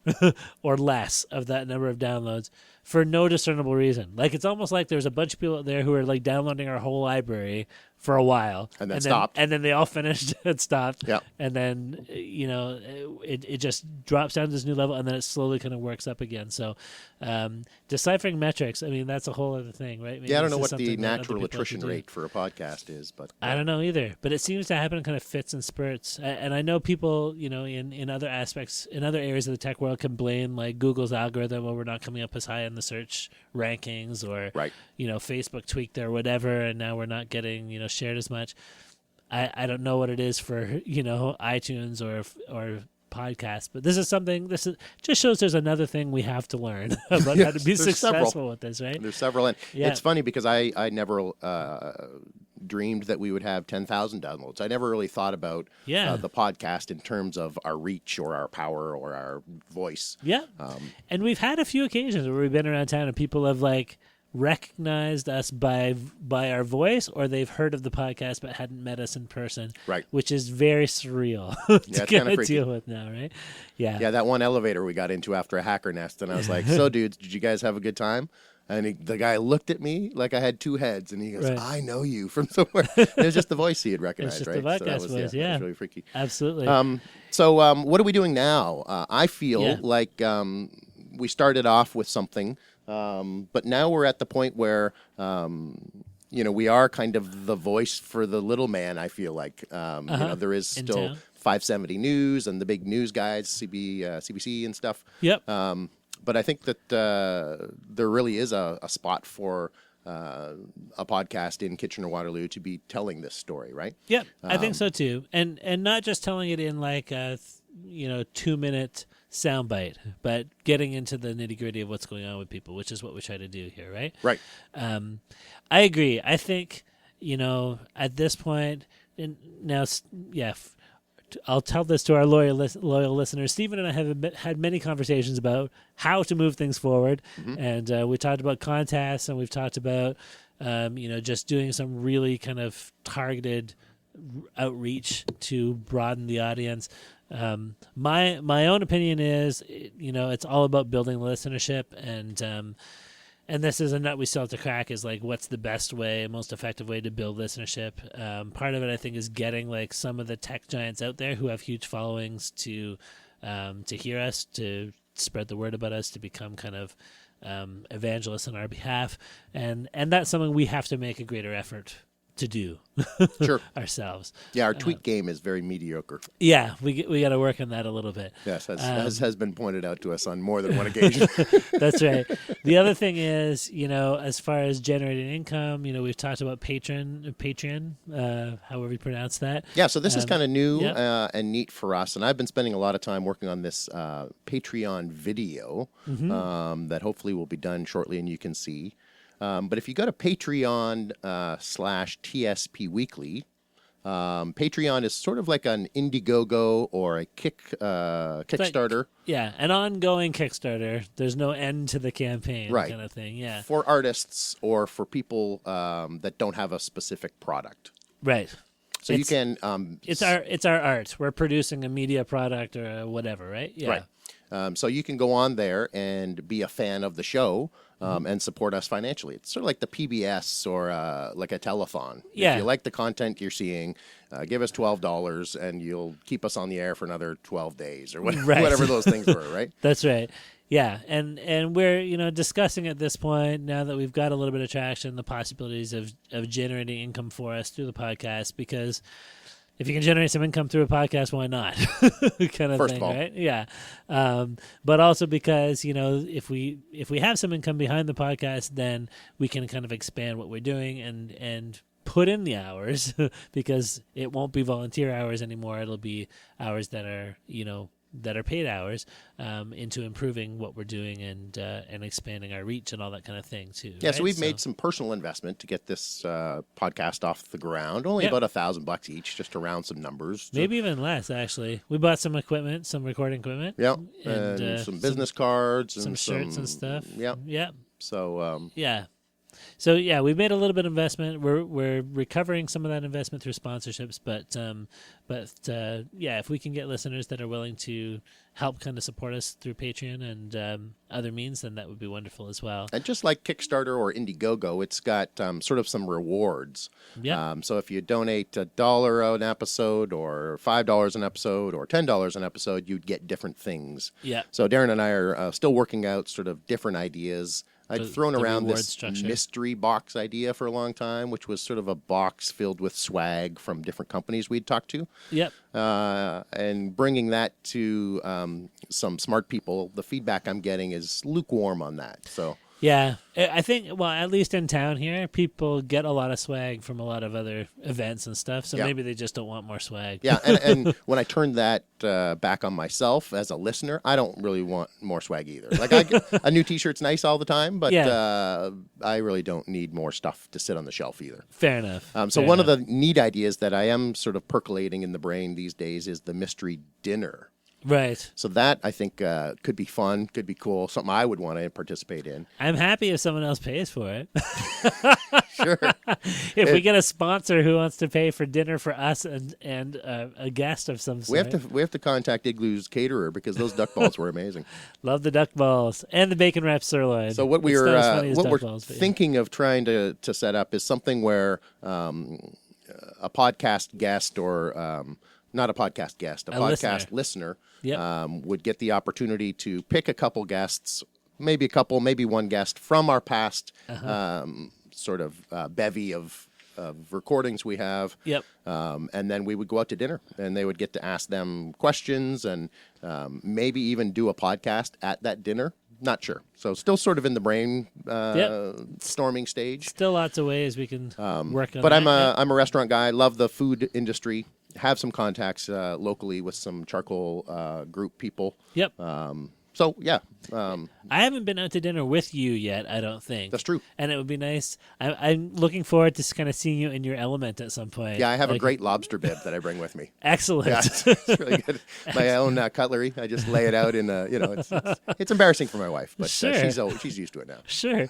or less of that number of downloads for no discernible reason. Like it's almost like there's a bunch of people out there who are like downloading our whole library for a while. And then stopped. And then they all finished and stopped. Yep. And then, it just drops down to this new level and then it slowly kind of works up again. So deciphering metrics, I mean, that's a whole other thing, right? Maybe I don't know what the natural attrition rate for a podcast is, but I don't know either. But it seems to happen in kind of fits and spurts. And I know people, in other aspects, in other areas of the tech world can blame like Google's algorithm or we're not coming up as high in the search rankings or, Facebook tweaked or whatever. And now we're not getting, shared as much. I don't know what it is for iTunes or podcasts, but this just shows there's another thing we have to learn about how to be successful with this, right? There's several, and it's funny because I never dreamed that we would have 10,000 downloads. I never really thought about the podcast in terms of our reach or our power or our voice. Yeah, and we've had a few occasions where we've been around town and people have like recognized us by our voice, or they've heard of the podcast but hadn't met us in person, right? Which is very surreal to kind of deal with now, right? Yeah, that one elevator we got into after a hacker nest, and I was like, so dudes, did you guys have a good time? And the guy looked at me like I had two heads, and he goes, I know you from somewhere. It was just the voice he had recognized, right? The podcast so that was really freaky. Absolutely. So what are we doing now? I feel like we started off with something, but now we're at the point where, we are kind of the voice for the little man, I feel like. There is still 570 News and the big news guys, CBC and stuff. Yep. But I think that there really is a spot for a podcast in Kitchener-Waterloo to be telling this story, right? Yep, I think so too. And not just telling it in like a 2-minute soundbite, but getting into the nitty-gritty of what's going on with people, which is what we try to do here, right? Right. I agree. I think, at this point, I'll tell this to our loyal listeners. Stephen and I have had many conversations about how to move things forward, and we talked about contests, and we've talked about just doing some really kind of targeted outreach to broaden the audience. My own opinion is, it's all about building listenership, and this is a nut we still have to crack, is like, what's the best way, most effective way to build listenership? Part of it, I think, is getting like some of the tech giants out there who have huge followings to hear us, to spread the word about us, to become kind of evangelists on our behalf. And that's something we have to make a greater effort to do Sure. ourselves. Yeah, our tweet game is very mediocre. Yeah, we got to work on that a little bit. Yes, as has been pointed out to us on more than one occasion. That's right. The other thing is, as far as generating income, we've talked about Patreon, however you pronounce that. Yeah, so this is kind of new yeah. and neat for us, and I've been spending a lot of time working on this Patreon video that hopefully will be done shortly and you can see. But if you go to Patreon /TSP Weekly, Patreon is sort of like an Indiegogo or a Kickstarter. An ongoing Kickstarter. There's no end to the campaign kind of thing. Yeah. For artists or for people that don't have a specific product. Right. So you can. It's our art. We're producing a media product or whatever, right? Yeah. Right. So you can go on there and be a fan of the show and support us financially. It's sort of like the PBS or like a telethon. Yeah. If you like the content you're seeing, give us $12 and you'll keep us on the air for another 12 days or whatever those things were, right? That's right. Yeah, and we're discussing at this point, now that we've got a little bit of traction, the possibilities of generating income for us through the podcast, because if you can generate some income through a podcast, why not? kind of First thing, of all. right? Yeah. But also because, if we have some income behind the podcast, then we can kind of expand what we're doing and put in the hours because it won't be volunteer hours anymore. It'll be hours that are, that are paid hours into improving what we're doing and expanding our reach and all that kind of thing too. Yeah, right? so we've made some personal investment to get this podcast off the ground. Only about $1,000 each, just to round some numbers. Maybe even less, actually. We bought some equipment, some recording equipment. Yeah, and some business cards and some shirts and stuff. Yeah, yeah. So yeah. So yeah, we've made a little bit of investment. We're recovering some of that investment through sponsorships, but if we can get listeners that are willing to help kind of support us through Patreon and other means, then that would be wonderful as well. And just like Kickstarter or Indiegogo, it's got sort of some rewards. Yeah. So if you donate $1 an episode, or $5 an episode, or $10 an episode, you'd get different things. Yeah. So Darren and I are still working out sort of different ideas. I'd thrown around this structure. mystery box idea for a long time, which was sort of a box filled with swag from different companies we'd talked to. Yep. And bringing that to some smart people, the feedback I'm getting is lukewarm on that. So yeah, I think, well, at least in town here, people get a lot of swag from a lot of other events and stuff, so maybe they just don't want more swag. Yeah, and when I turned that back on myself as a listener, I don't really want more swag either. Like, a new T-shirt's nice all the time, but I really don't need more stuff to sit on the shelf either. Fair enough. So one of the neat ideas that I am sort of percolating in the brain these days is the mystery dinner. Right. So that, I think, could be fun, could be cool, something I would want to participate in. I'm happy if someone else pays for it. Sure. If we get a sponsor who wants to pay for dinner for us and a guest of some sort. We have to contact Igloo's caterer because those duck balls were amazing. Love the duck balls and the bacon wrapped sirloin. So what we're thinking of trying to set up is something where a podcast guest or not a podcast guest, a podcast listener would get the opportunity to pick a couple guests, maybe one guest from our past sort of bevy of recordings we have. Yep. And then we would go out to dinner, and they would get to ask them questions and maybe even do a podcast at that dinner. Not sure. So still sort of in the brain storming stage. Still lots of ways we can work on but that. I'm a restaurant guy. Love the food industry. Have some contacts locally with some charcoal group people. Yep. So, yeah. I haven't been out to dinner with you yet, I don't think. That's true. And it would be nice. I'm looking forward to kind of seeing you in your element at some point. Yeah, I have a great lobster bib that I bring with me. Excellent. Yeah, it's really good. My own cutlery. I just lay it out in it's embarrassing for my wife, but sure. She's used to it now. Sure.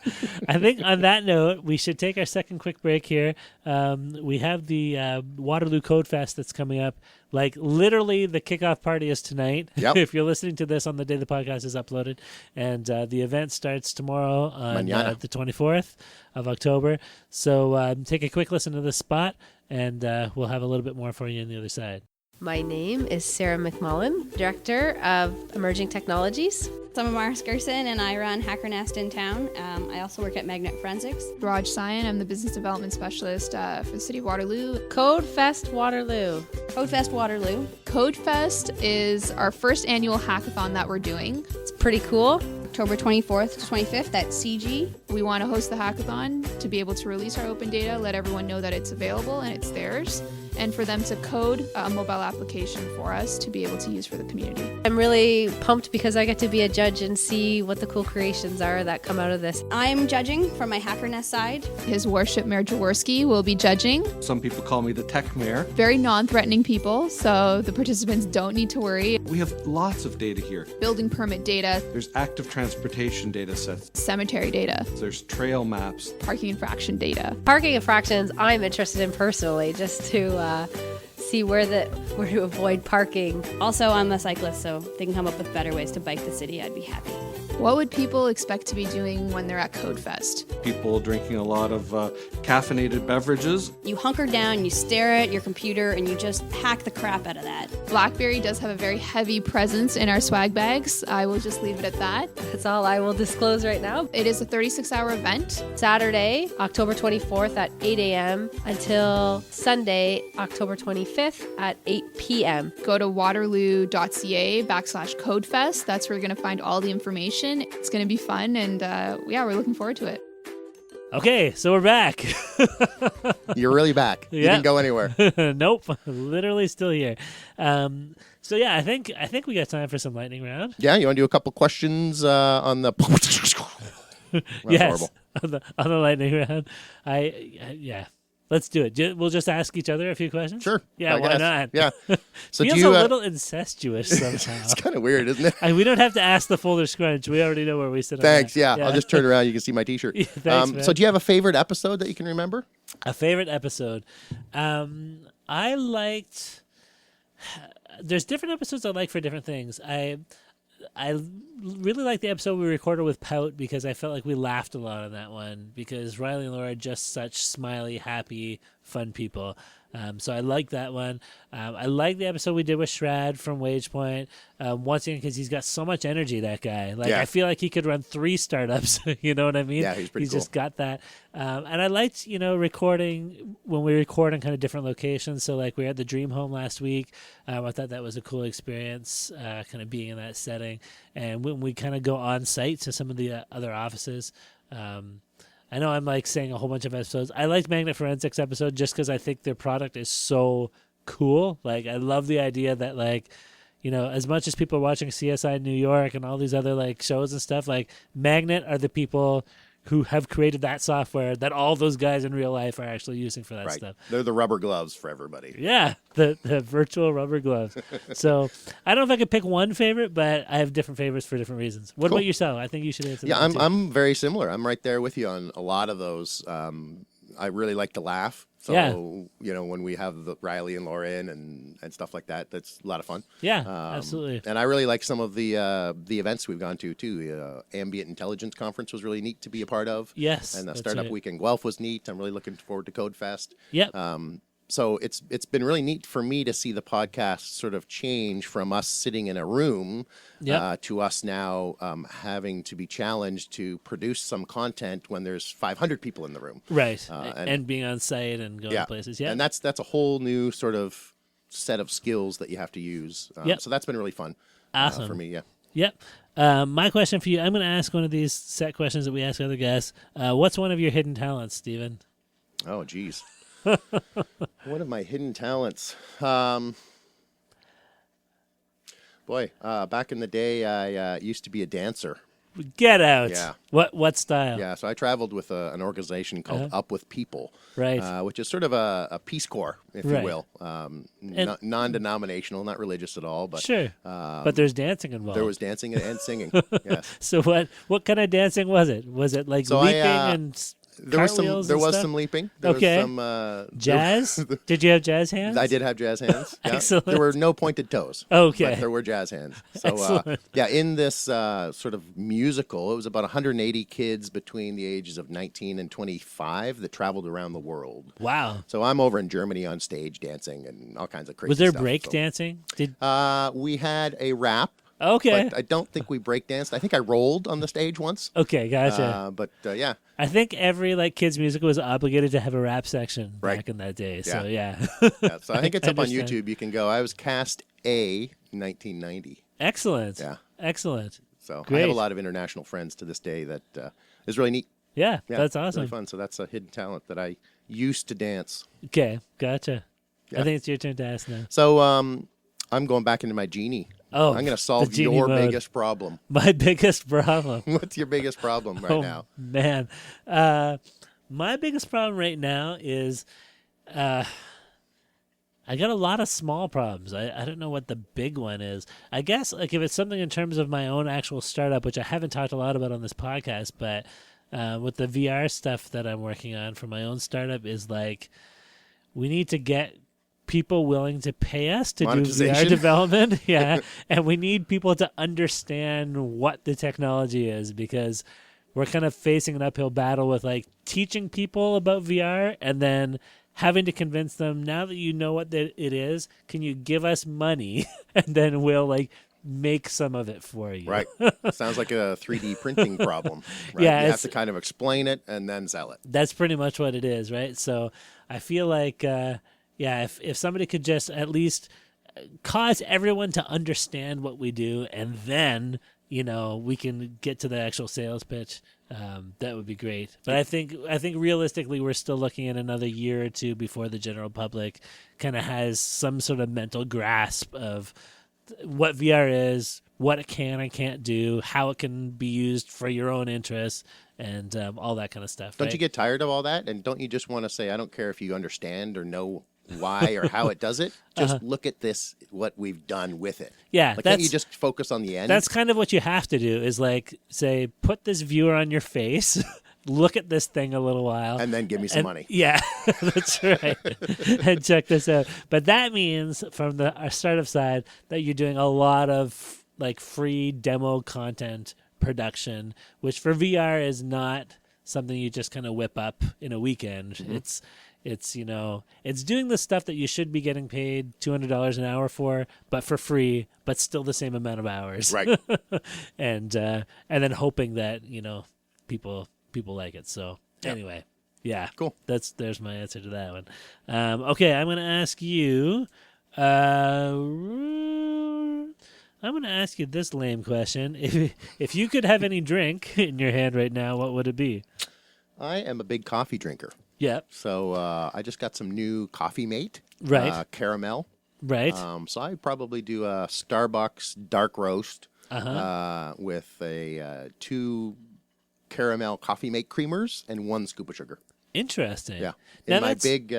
I think on that note, we should take our second quick break here. We have the Waterloo Code Fest that's coming up. Like, literally, the kickoff party is tonight. Yep. If you're listening to this on the day the podcast is uploaded. And the event starts tomorrow on the 24th of October. So take a quick listen to this spot, and we'll have a little bit more for you on the other side. My name is Sarah McMullen, Director of Emerging Technologies. I'm Amara Skerson, and I run Hacker Nest in town. I also work at Magnet Forensics. Raj Sayan, I'm the Business Development Specialist for the City of Waterloo. CodeFest Waterloo. CodeFest Waterloo. CodeFest is our first annual hackathon that we're doing. It's pretty cool. October 24th to 25th at CG. We want to host the hackathon to be able to release our open data, let everyone know that it's available and it's theirs, and for them to code a mobile application for us to be able to use for the community. I'm really pumped because I get to be a judge and see what the cool creations are that come out of this. I'm judging from my Hacker Nest side. His Worship Mayor Jaworski will be judging. Some people call me the tech mayor. Very non-threatening people, so the participants don't need to worry. We have lots of data here. Building permit data. There's active transportation data sets. Cemetery data. There's trail maps. Parking infraction data. Parking infractions I'm interested in personally, just to see where to avoid parking. Also, I'm a cyclist, so if they can come up with better ways to bike the city, I'd be happy. What would people expect to be doing when they're at CodeFest? People drinking a lot of caffeinated beverages. You hunker down, you stare at your computer, and you just hack the crap out of that. BlackBerry does have a very heavy presence in our swag bags. I will just leave it at that. That's all I will disclose right now. It is a 36-hour event. Saturday, October 24th at 8 a.m. until Sunday, October 25th at 8 p.m. Go to waterloo.ca/CodeFest. That's where you're going to find all the information. It's going to be fun, and we're looking forward to it. Okay, so we're back. You're really back. You didn't go anywhere. Nope, literally still here. So yeah, I think we got time for some lightning round. Yeah, you want to do a couple questions on the? Yes, horrible. on the lightning round. Yeah. Let's do it. We'll just ask each other a few questions? Sure. Yeah, why not? Yeah. So feels a little incestuous somehow. It's kind of weird, isn't it? We don't have to ask the folder scrunch. We already know where we sit. Thanks. On that. Yeah, I'll just turn around. You can see my T-shirt. Yeah, thanks, man. So do you have a favorite episode that you can remember? A favorite episode? I liked... There's different episodes I like for different things. I really like the episode we recorded with Pout because I felt like we laughed a lot on that one because Riley and Laura are just such smiley, happy, fun people. So I like that one. I like the episode we did with Shrad from WagePoint. Once again, because he's got so much energy, that guy. I feel like he could run 3 startups. You know what I mean? Yeah, he's pretty cool. Just got that. And I liked, recording when we record in kind of different locations. So we were at the Dream Home last week. I thought that was a cool experience, kind of being in that setting. And when we kind of go on site to some of the other offices, I know I'm saying a whole bunch of episodes. I liked Magnet Forensics episode just because I think their product is so cool. I love the idea that as much as people are watching CSI New York and all these other shows and stuff, Magnet are the people who have created that software that all those guys in real life are actually using for that stuff. They're the rubber gloves for everybody. Yeah, the virtual rubber gloves. So I don't know if I could pick one favorite, but I have different favorites for different reasons. What about yourself? I think you should answer that. Yeah, I'm very similar. I'm right there with you on a lot of those. I really like to laugh. So, when we have the Riley and Laura in and stuff like that, that's a lot of fun. Yeah, absolutely. And I really like some of the events we've gone to, too. The Ambient Intelligence Conference was really neat to be a part of. Yes, and the Startup Week in Guelph was neat. I'm really looking forward to CodeFest. Yep. So it's been really neat for me to see the podcast sort of change from us sitting in a room to us now having to be challenged to produce some content when there's 500 people in the room. Right, and being on site and going places. Yeah, and that's a whole new sort of set of skills that you have to use. So that's been really fun for me, Yep. My question for you, I'm going to ask one of these set questions that we ask other guests. What's one of your hidden talents, Stephen? Oh, geez. One of my hidden talents. Back in the day, I used to be a dancer. Get out. Yeah. What style? Yeah, so I traveled with an organization called Up With People, right? Which is sort of a Peace Corps, if you will. Non-denominational, not religious at all. But sure. But there's dancing involved. There was dancing and singing. Yes. So what kind of dancing was it? Was it leaping and There was cartwheels there and was stuff? some leaping. There Okay. was some Jazz? Did you have jazz hands? I did have jazz hands. Yeah. Excellent. There were no pointed toes. Okay. But there were jazz hands. So Excellent. yeah, in this sort of musical, it was about 180 kids between the ages of 19 and 25 that traveled around the world. Wow. So I'm over in Germany on stage dancing and all kinds of crazy Was there stuff. break So, dancing? Did we had a rap. Okay. But I don't think we break danced. I think I rolled on the stage once. Okay, gotcha. But yeah. I think every kids musical was obligated to have a rap section back in that day. So yeah. Yeah, so I think it's up on understand. YouTube. You can go. I was cast A 1990. Excellent. Yeah. Excellent. So Great. I have a lot of international friends to this day that is really neat. Yeah, that's Really awesome. fun. So that's a hidden talent that I used to dance. Okay, gotcha. Yeah. I think it's your turn to ask now. So I'm going back into my genie. Oh, I'm going to solve the genie your mode. biggest problem. My biggest problem. What's your biggest problem right now? Man, my biggest problem right now is I got a lot of small problems. I don't know what the big one is. I guess if it's something in terms of my own actual startup, which I haven't talked a lot about on this podcast, but with the VR stuff that I'm working on for my own startup is we need to get people willing to pay us to do VR development. Yeah. And we need people to understand what the technology is, because we're kind of facing an uphill battle with teaching people about VR and then having to convince them, now that you know what it is, can you give us money and then we'll make some of it for you. Right. Sounds like a 3D printing problem. Right? Yeah, you have to kind of explain it and then sell it. That's pretty much what it is, right? So I feel like if somebody could just at least cause everyone to understand what we do, and then we can get to the actual sales pitch, that would be great. But I think realistically we're still looking at another year or two before the general public kind of has some sort of mental grasp of what VR is, what it can and can't do, how it can be used for your own interests, and all that kind of stuff. Don't you get tired of all that? And don't you just want to say, I don't care if you understand or know why or how it does it, just look at what we've done with it. Yeah, can't you just focus on the end? That's kind of what you have to do, is say, put this viewer on your face, look at this thing a little while, and then give me some money. Yeah, that's right. And check this out. But that means from our startup side that you're doing a lot of free demo content production, which for VR is not something you just kind of whip up in a weekend. Mm-hmm. It's doing the stuff that you should be getting paid $200 an hour for, but for free, but still the same amount of hours. Right. and then hoping that, people like it. So anyway, yeah, cool. There's my answer to that one. Okay. I'm going to ask you, this lame question. If you could have any drink in your hand right now, what would it be? I am a big coffee drinker. Yep. So I just got some new Coffee Mate. Right. Caramel. Right. So I'd probably do a Starbucks dark roast with 2 caramel Coffee Mate creamers and 1 scoop of sugar. Interesting. Yeah. Now In my big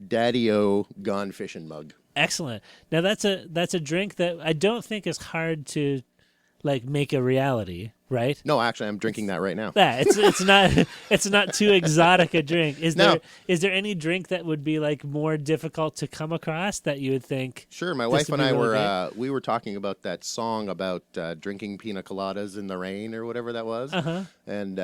Daddy-O gone fishing mug. Excellent. Now that's a drink that I don't think is hard to make a reality, right? No, actually, I'm drinking that right now. Yeah, it's not too exotic a drink. Is there any drink that would be more difficult to come across that you would think? Sure, my wife and I were talking about that song about drinking pina coladas in the rain or whatever that was. And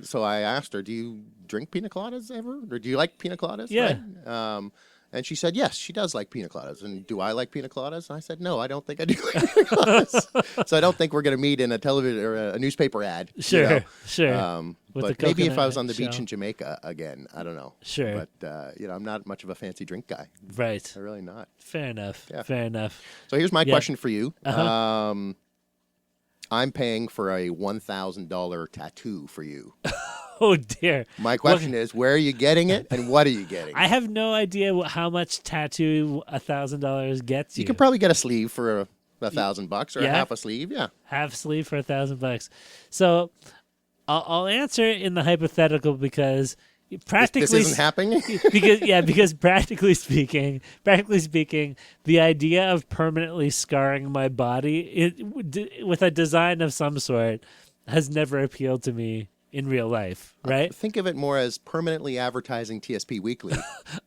so I asked her, "Do you drink pina coladas ever, or do you like pina coladas?" Yeah. Right? And she said, yes, she does like pina coladas. And do I like pina coladas? And I said, no, I don't think I do like pina coladas. So I don't think we're going to meet in a television or a newspaper ad. Sure. But maybe if I was on the beach in Jamaica again, I don't know. Sure. But, I'm not much of a fancy drink guy. Right. I'm really not. Fair enough. Yeah. Fair enough. So here's my question for you. I'm paying for a $1,000 tattoo for you. Oh, dear. My question is, where are you getting it, and what are you getting? I have no idea how much tattoo $1,000 gets you. You could probably get a sleeve for $1,000 or half a sleeve, yeah. Half sleeve for $1,000. So I'll answer in the hypothetical because practically this isn't happening. because practically speaking, the idea of permanently scarring my body with a design of some sort has never appealed to me in real life, right? Think of it more as permanently advertising TSP Weekly.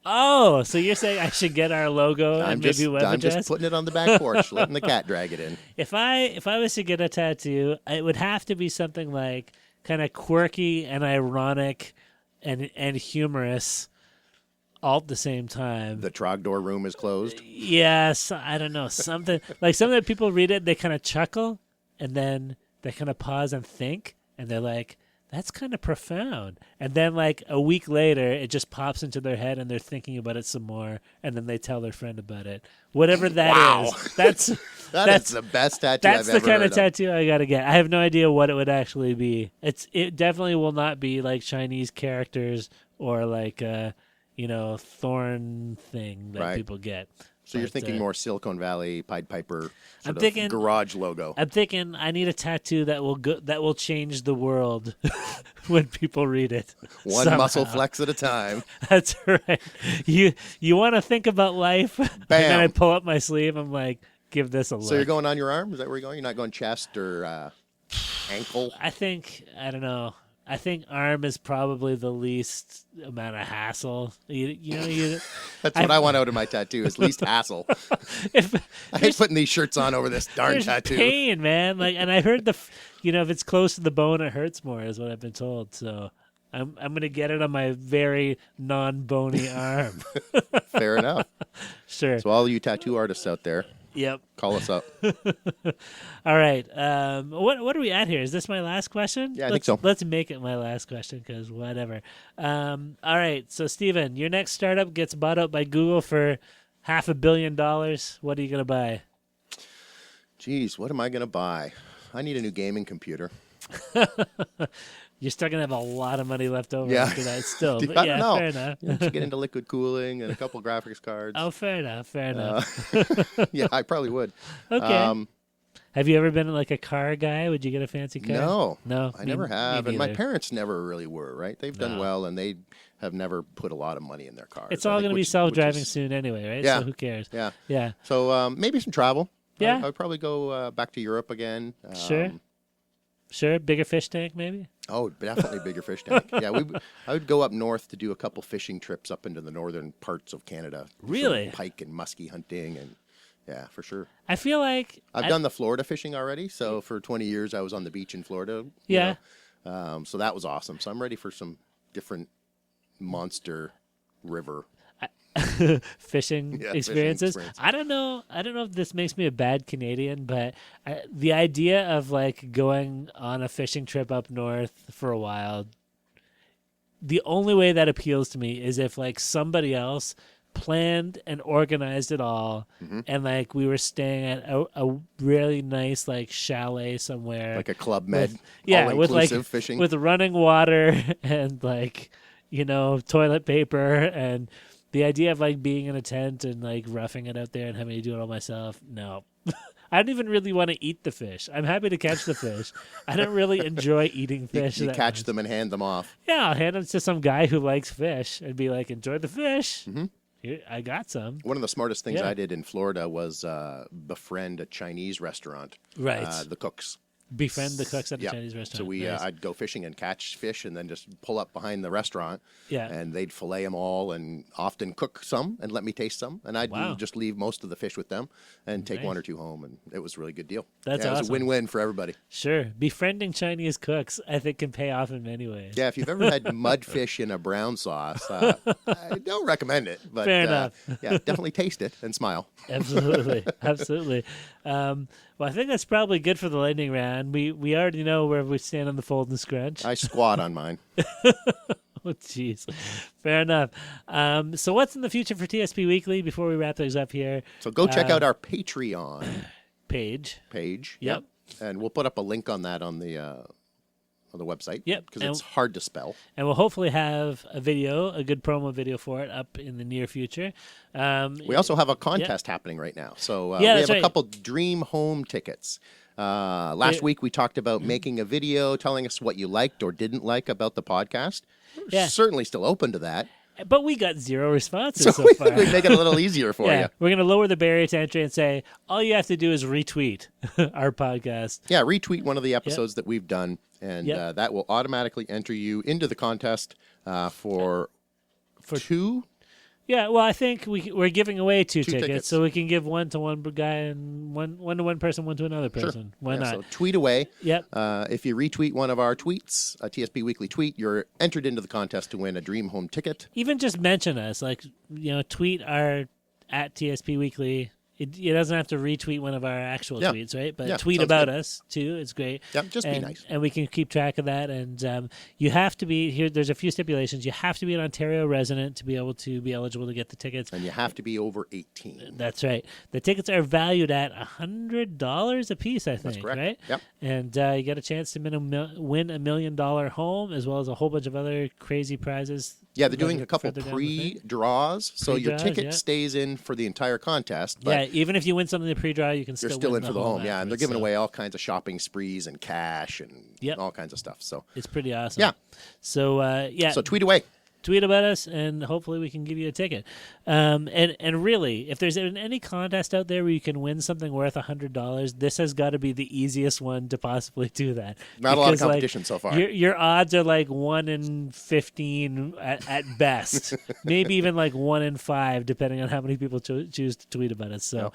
Oh, so you're saying I should get our logo and maybe web I'm address? just putting it on the back porch, letting the cat drag it in. If I was to get a tattoo, it would have to be something like kind of quirky and ironic and humorous all at the same time. The Trogdor room is closed. Yes, I don't know, something like something that people read it, they kind of chuckle, and then they kind of pause and think, and they're like, that's kind of profound. And then like a week later, it just pops into their head and they're thinking about it some more. And then they tell their friend about it. Whatever that is. That's the best tattoo I've ever heard of. That's the kind of tattoo I got to get. I have no idea what it would actually be. It definitely will not be like Chinese characters or like thorn thing that people get. So you're thinking more Silicon Valley, Pied Piper I'm thinking garage logo. I'm thinking I need a tattoo that will change the world when people read it. One somehow. muscle flex at a time. That's right. You want to think about life? Bam. And then I pull up my sleeve. I'm like, give this a look. So you're going on your arm? Is that where you're going? You're not going chest or ankle? I don't know. I think arm is probably the least amount of hassle. That's what I want out of my tattoo, is least hassle. I hate putting these shirts on over this darn tattoo. Pain, man. And I heard if it's close to the bone, it hurts more, is what I've been told. So I'm gonna get it on my very non-bony arm. Fair enough. Sure. So all you tattoo artists out there. Yep. Call us up. All right. What are we at here? Is this my last question? Yeah, I think so. Let's make it my last question because whatever. All right. So, Stephen, your next startup gets bought out by Google for $500 million. What are you going to buy? Geez, what am I going to buy? I need a new gaming computer. You're still going to have a lot of money left over after that still. I But don't yeah, know. fair enough. Get into liquid cooling and a couple graphics cards. Oh, fair enough. Yeah, I probably would. Okay. Have you ever been like a car guy? Would you get a fancy car? No, I never have. And my parents never really were, right? They've done well, and they have never put a lot of money in their cars. It's all going to be self-driving soon anyway, right? Yeah. So who cares? Yeah. So maybe some travel. Yeah. I would probably go back to Europe again. Sure. Bigger fish tank, maybe? Oh, definitely bigger fish tank. Yeah, I would go up north to do a couple fishing trips up into the northern parts of Canada. Really? Pike and muskie hunting, and yeah, for sure. I feel like I've done the Florida fishing already. So for 20 years, I was on the beach in Florida. Yeah. So that was awesome. So I'm ready for some different monster river fishing experiences. I don't know if this makes me a bad Canadian, but the idea of like going on a fishing trip up north for a while, the only way that appeals to me is if like somebody else planned and organized it all, and like we were staying at a really nice like chalet somewhere, like a Club Med, with like fishing with running water and like toilet paper, and the idea of like being in a tent and like roughing it out there and having to do it all myself. No. I don't even really want to eat the fish. I'm happy to catch the fish. I don't really enjoy eating fish. You catch them and hand them off. Yeah, I'll hand them to some guy who likes fish and be like, enjoy the fish. Here, I got some. One of the smartest things I did in Florida was befriend a Chinese restaurant. Right. The cooks. Befriend the cooks at a Chinese restaurant. So I'd go fishing and catch fish and then just pull up behind the restaurant. Yeah. And they'd fillet them all and often cook some and let me taste some. And I'd just leave most of the fish with them and take one or two home. And it was a really good deal. That's awesome. It was a win-win for everybody. Sure. Befriending Chinese cooks, I think, can pay off in many ways. Yeah, if you've ever had mudfish in a brown sauce, I don't recommend it. But, fair enough. Yeah, definitely taste it and smile. Absolutely. Absolutely. Well, I think that's probably good for the lightning round. We already know where we stand on the fold and scrunch. I squat on mine. Oh, jeez. Fair enough. So what's in the future for TSP Weekly before we wrap things up here? So go check out our Patreon page. Yep. And we'll put up a link on that on the website. Yep. Because it's hard to spell. And we'll hopefully have a good promo video for it up in the near future. We also have a contest happening right now. So we have a couple dream home tickets. Last week we talked about making a video telling us what you liked or didn't like about the podcast. We're certainly still open to that. But we got 0 responses so far. We make it a little easier for you. We're going to lower the barrier to entry and say, all you have to do is retweet our podcast. Yeah, retweet one of the episodes that we've done, and that will automatically enter you into the contest for 2. Yeah, well, I think we're giving away 2 2 tickets, so we can give one to one guy and one to one person, one to another person. Sure. Why not? So tweet away. Yep. If you retweet one of our tweets, a TSP Weekly tweet, you're entered into the contest to win a Dream Home ticket. Even just mention us, tweet our at TSP Weekly. It doesn't have to retweet one of our actual tweets, right? But tweet about us, too. It's great. Yeah, just be nice. And we can keep track of that. And you have to be, here. There's a few stipulations. You have to be an Ontario resident to be able to be eligible to get the tickets. And you have to be over 18. That's right. The tickets are valued at $100 a piece, I think. That's correct. Right? Yep. And you get a chance to win $1 million home, as well as a whole bunch of other crazy prizes. Yeah, they're doing a couple pre-draws, so your ticket stays in for the entire contest. But even if you win something in the pre-draw, you can still you're still win in for the home. Yeah, and they're giving so. away all kinds of shopping sprees and cash and all kinds of stuff. So it's pretty awesome. Yeah. So So tweet away. Tweet about us, and hopefully we can give you a ticket. And really, if there's any contest out there where you can win something worth $100, this has got to be the easiest one to possibly do that. Not a lot of competition so far. Your odds are like 1 in 15 at best, maybe even like 1 in 5, depending on how many people choose to tweet about us. So,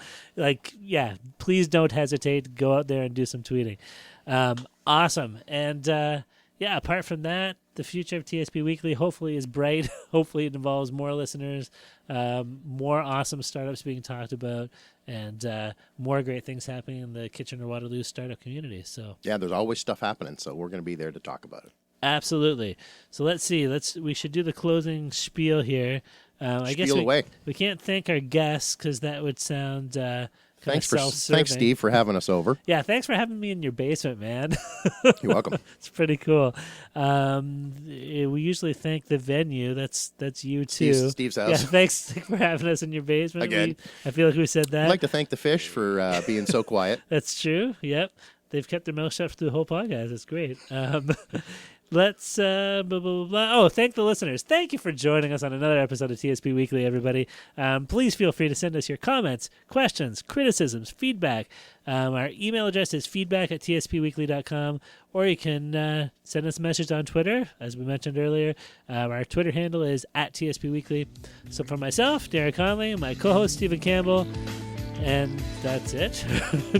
please don't hesitate. Go out there and do some tweeting. Awesome. And apart from that, the future of TSP Weekly hopefully is bright. Hopefully it involves more listeners, more awesome startups being talked about, and more great things happening in the Kitchener-Waterloo startup community. So yeah, there's always stuff happening, so we're going to be there to talk about it. Absolutely. So let's see. We should do the closing spiel here. I guess we can't thank our guests because that would sound Thanks, Steve, for having us over. Yeah, thanks for having me in your basement, man. You're welcome. It's pretty cool. We usually thank the venue. That's you too. Steve's house. Yeah, thanks for having us in your basement. Again. I feel like we said that. I'd like to thank the fish for being so quiet. That's true. Yep. They've kept their mouth shut through the whole podcast. It's great. Let's blah, blah, blah, blah. Oh, thank the listeners. Thank you for joining us on another episode of TSP Weekly, everybody. Please feel free to send us your comments, questions, criticisms, feedback. Our email address is feedback@tspweekly.com, or you can send us a message on Twitter, as we mentioned earlier. Our Twitter handle is @TSPWeekly. So for myself, Darren Conley, my co-host, Stephen Campbell, and that's it.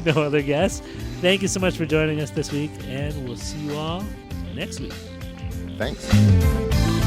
No other guests. Thank you so much for joining us this week, and we'll see you all next week. Thanks.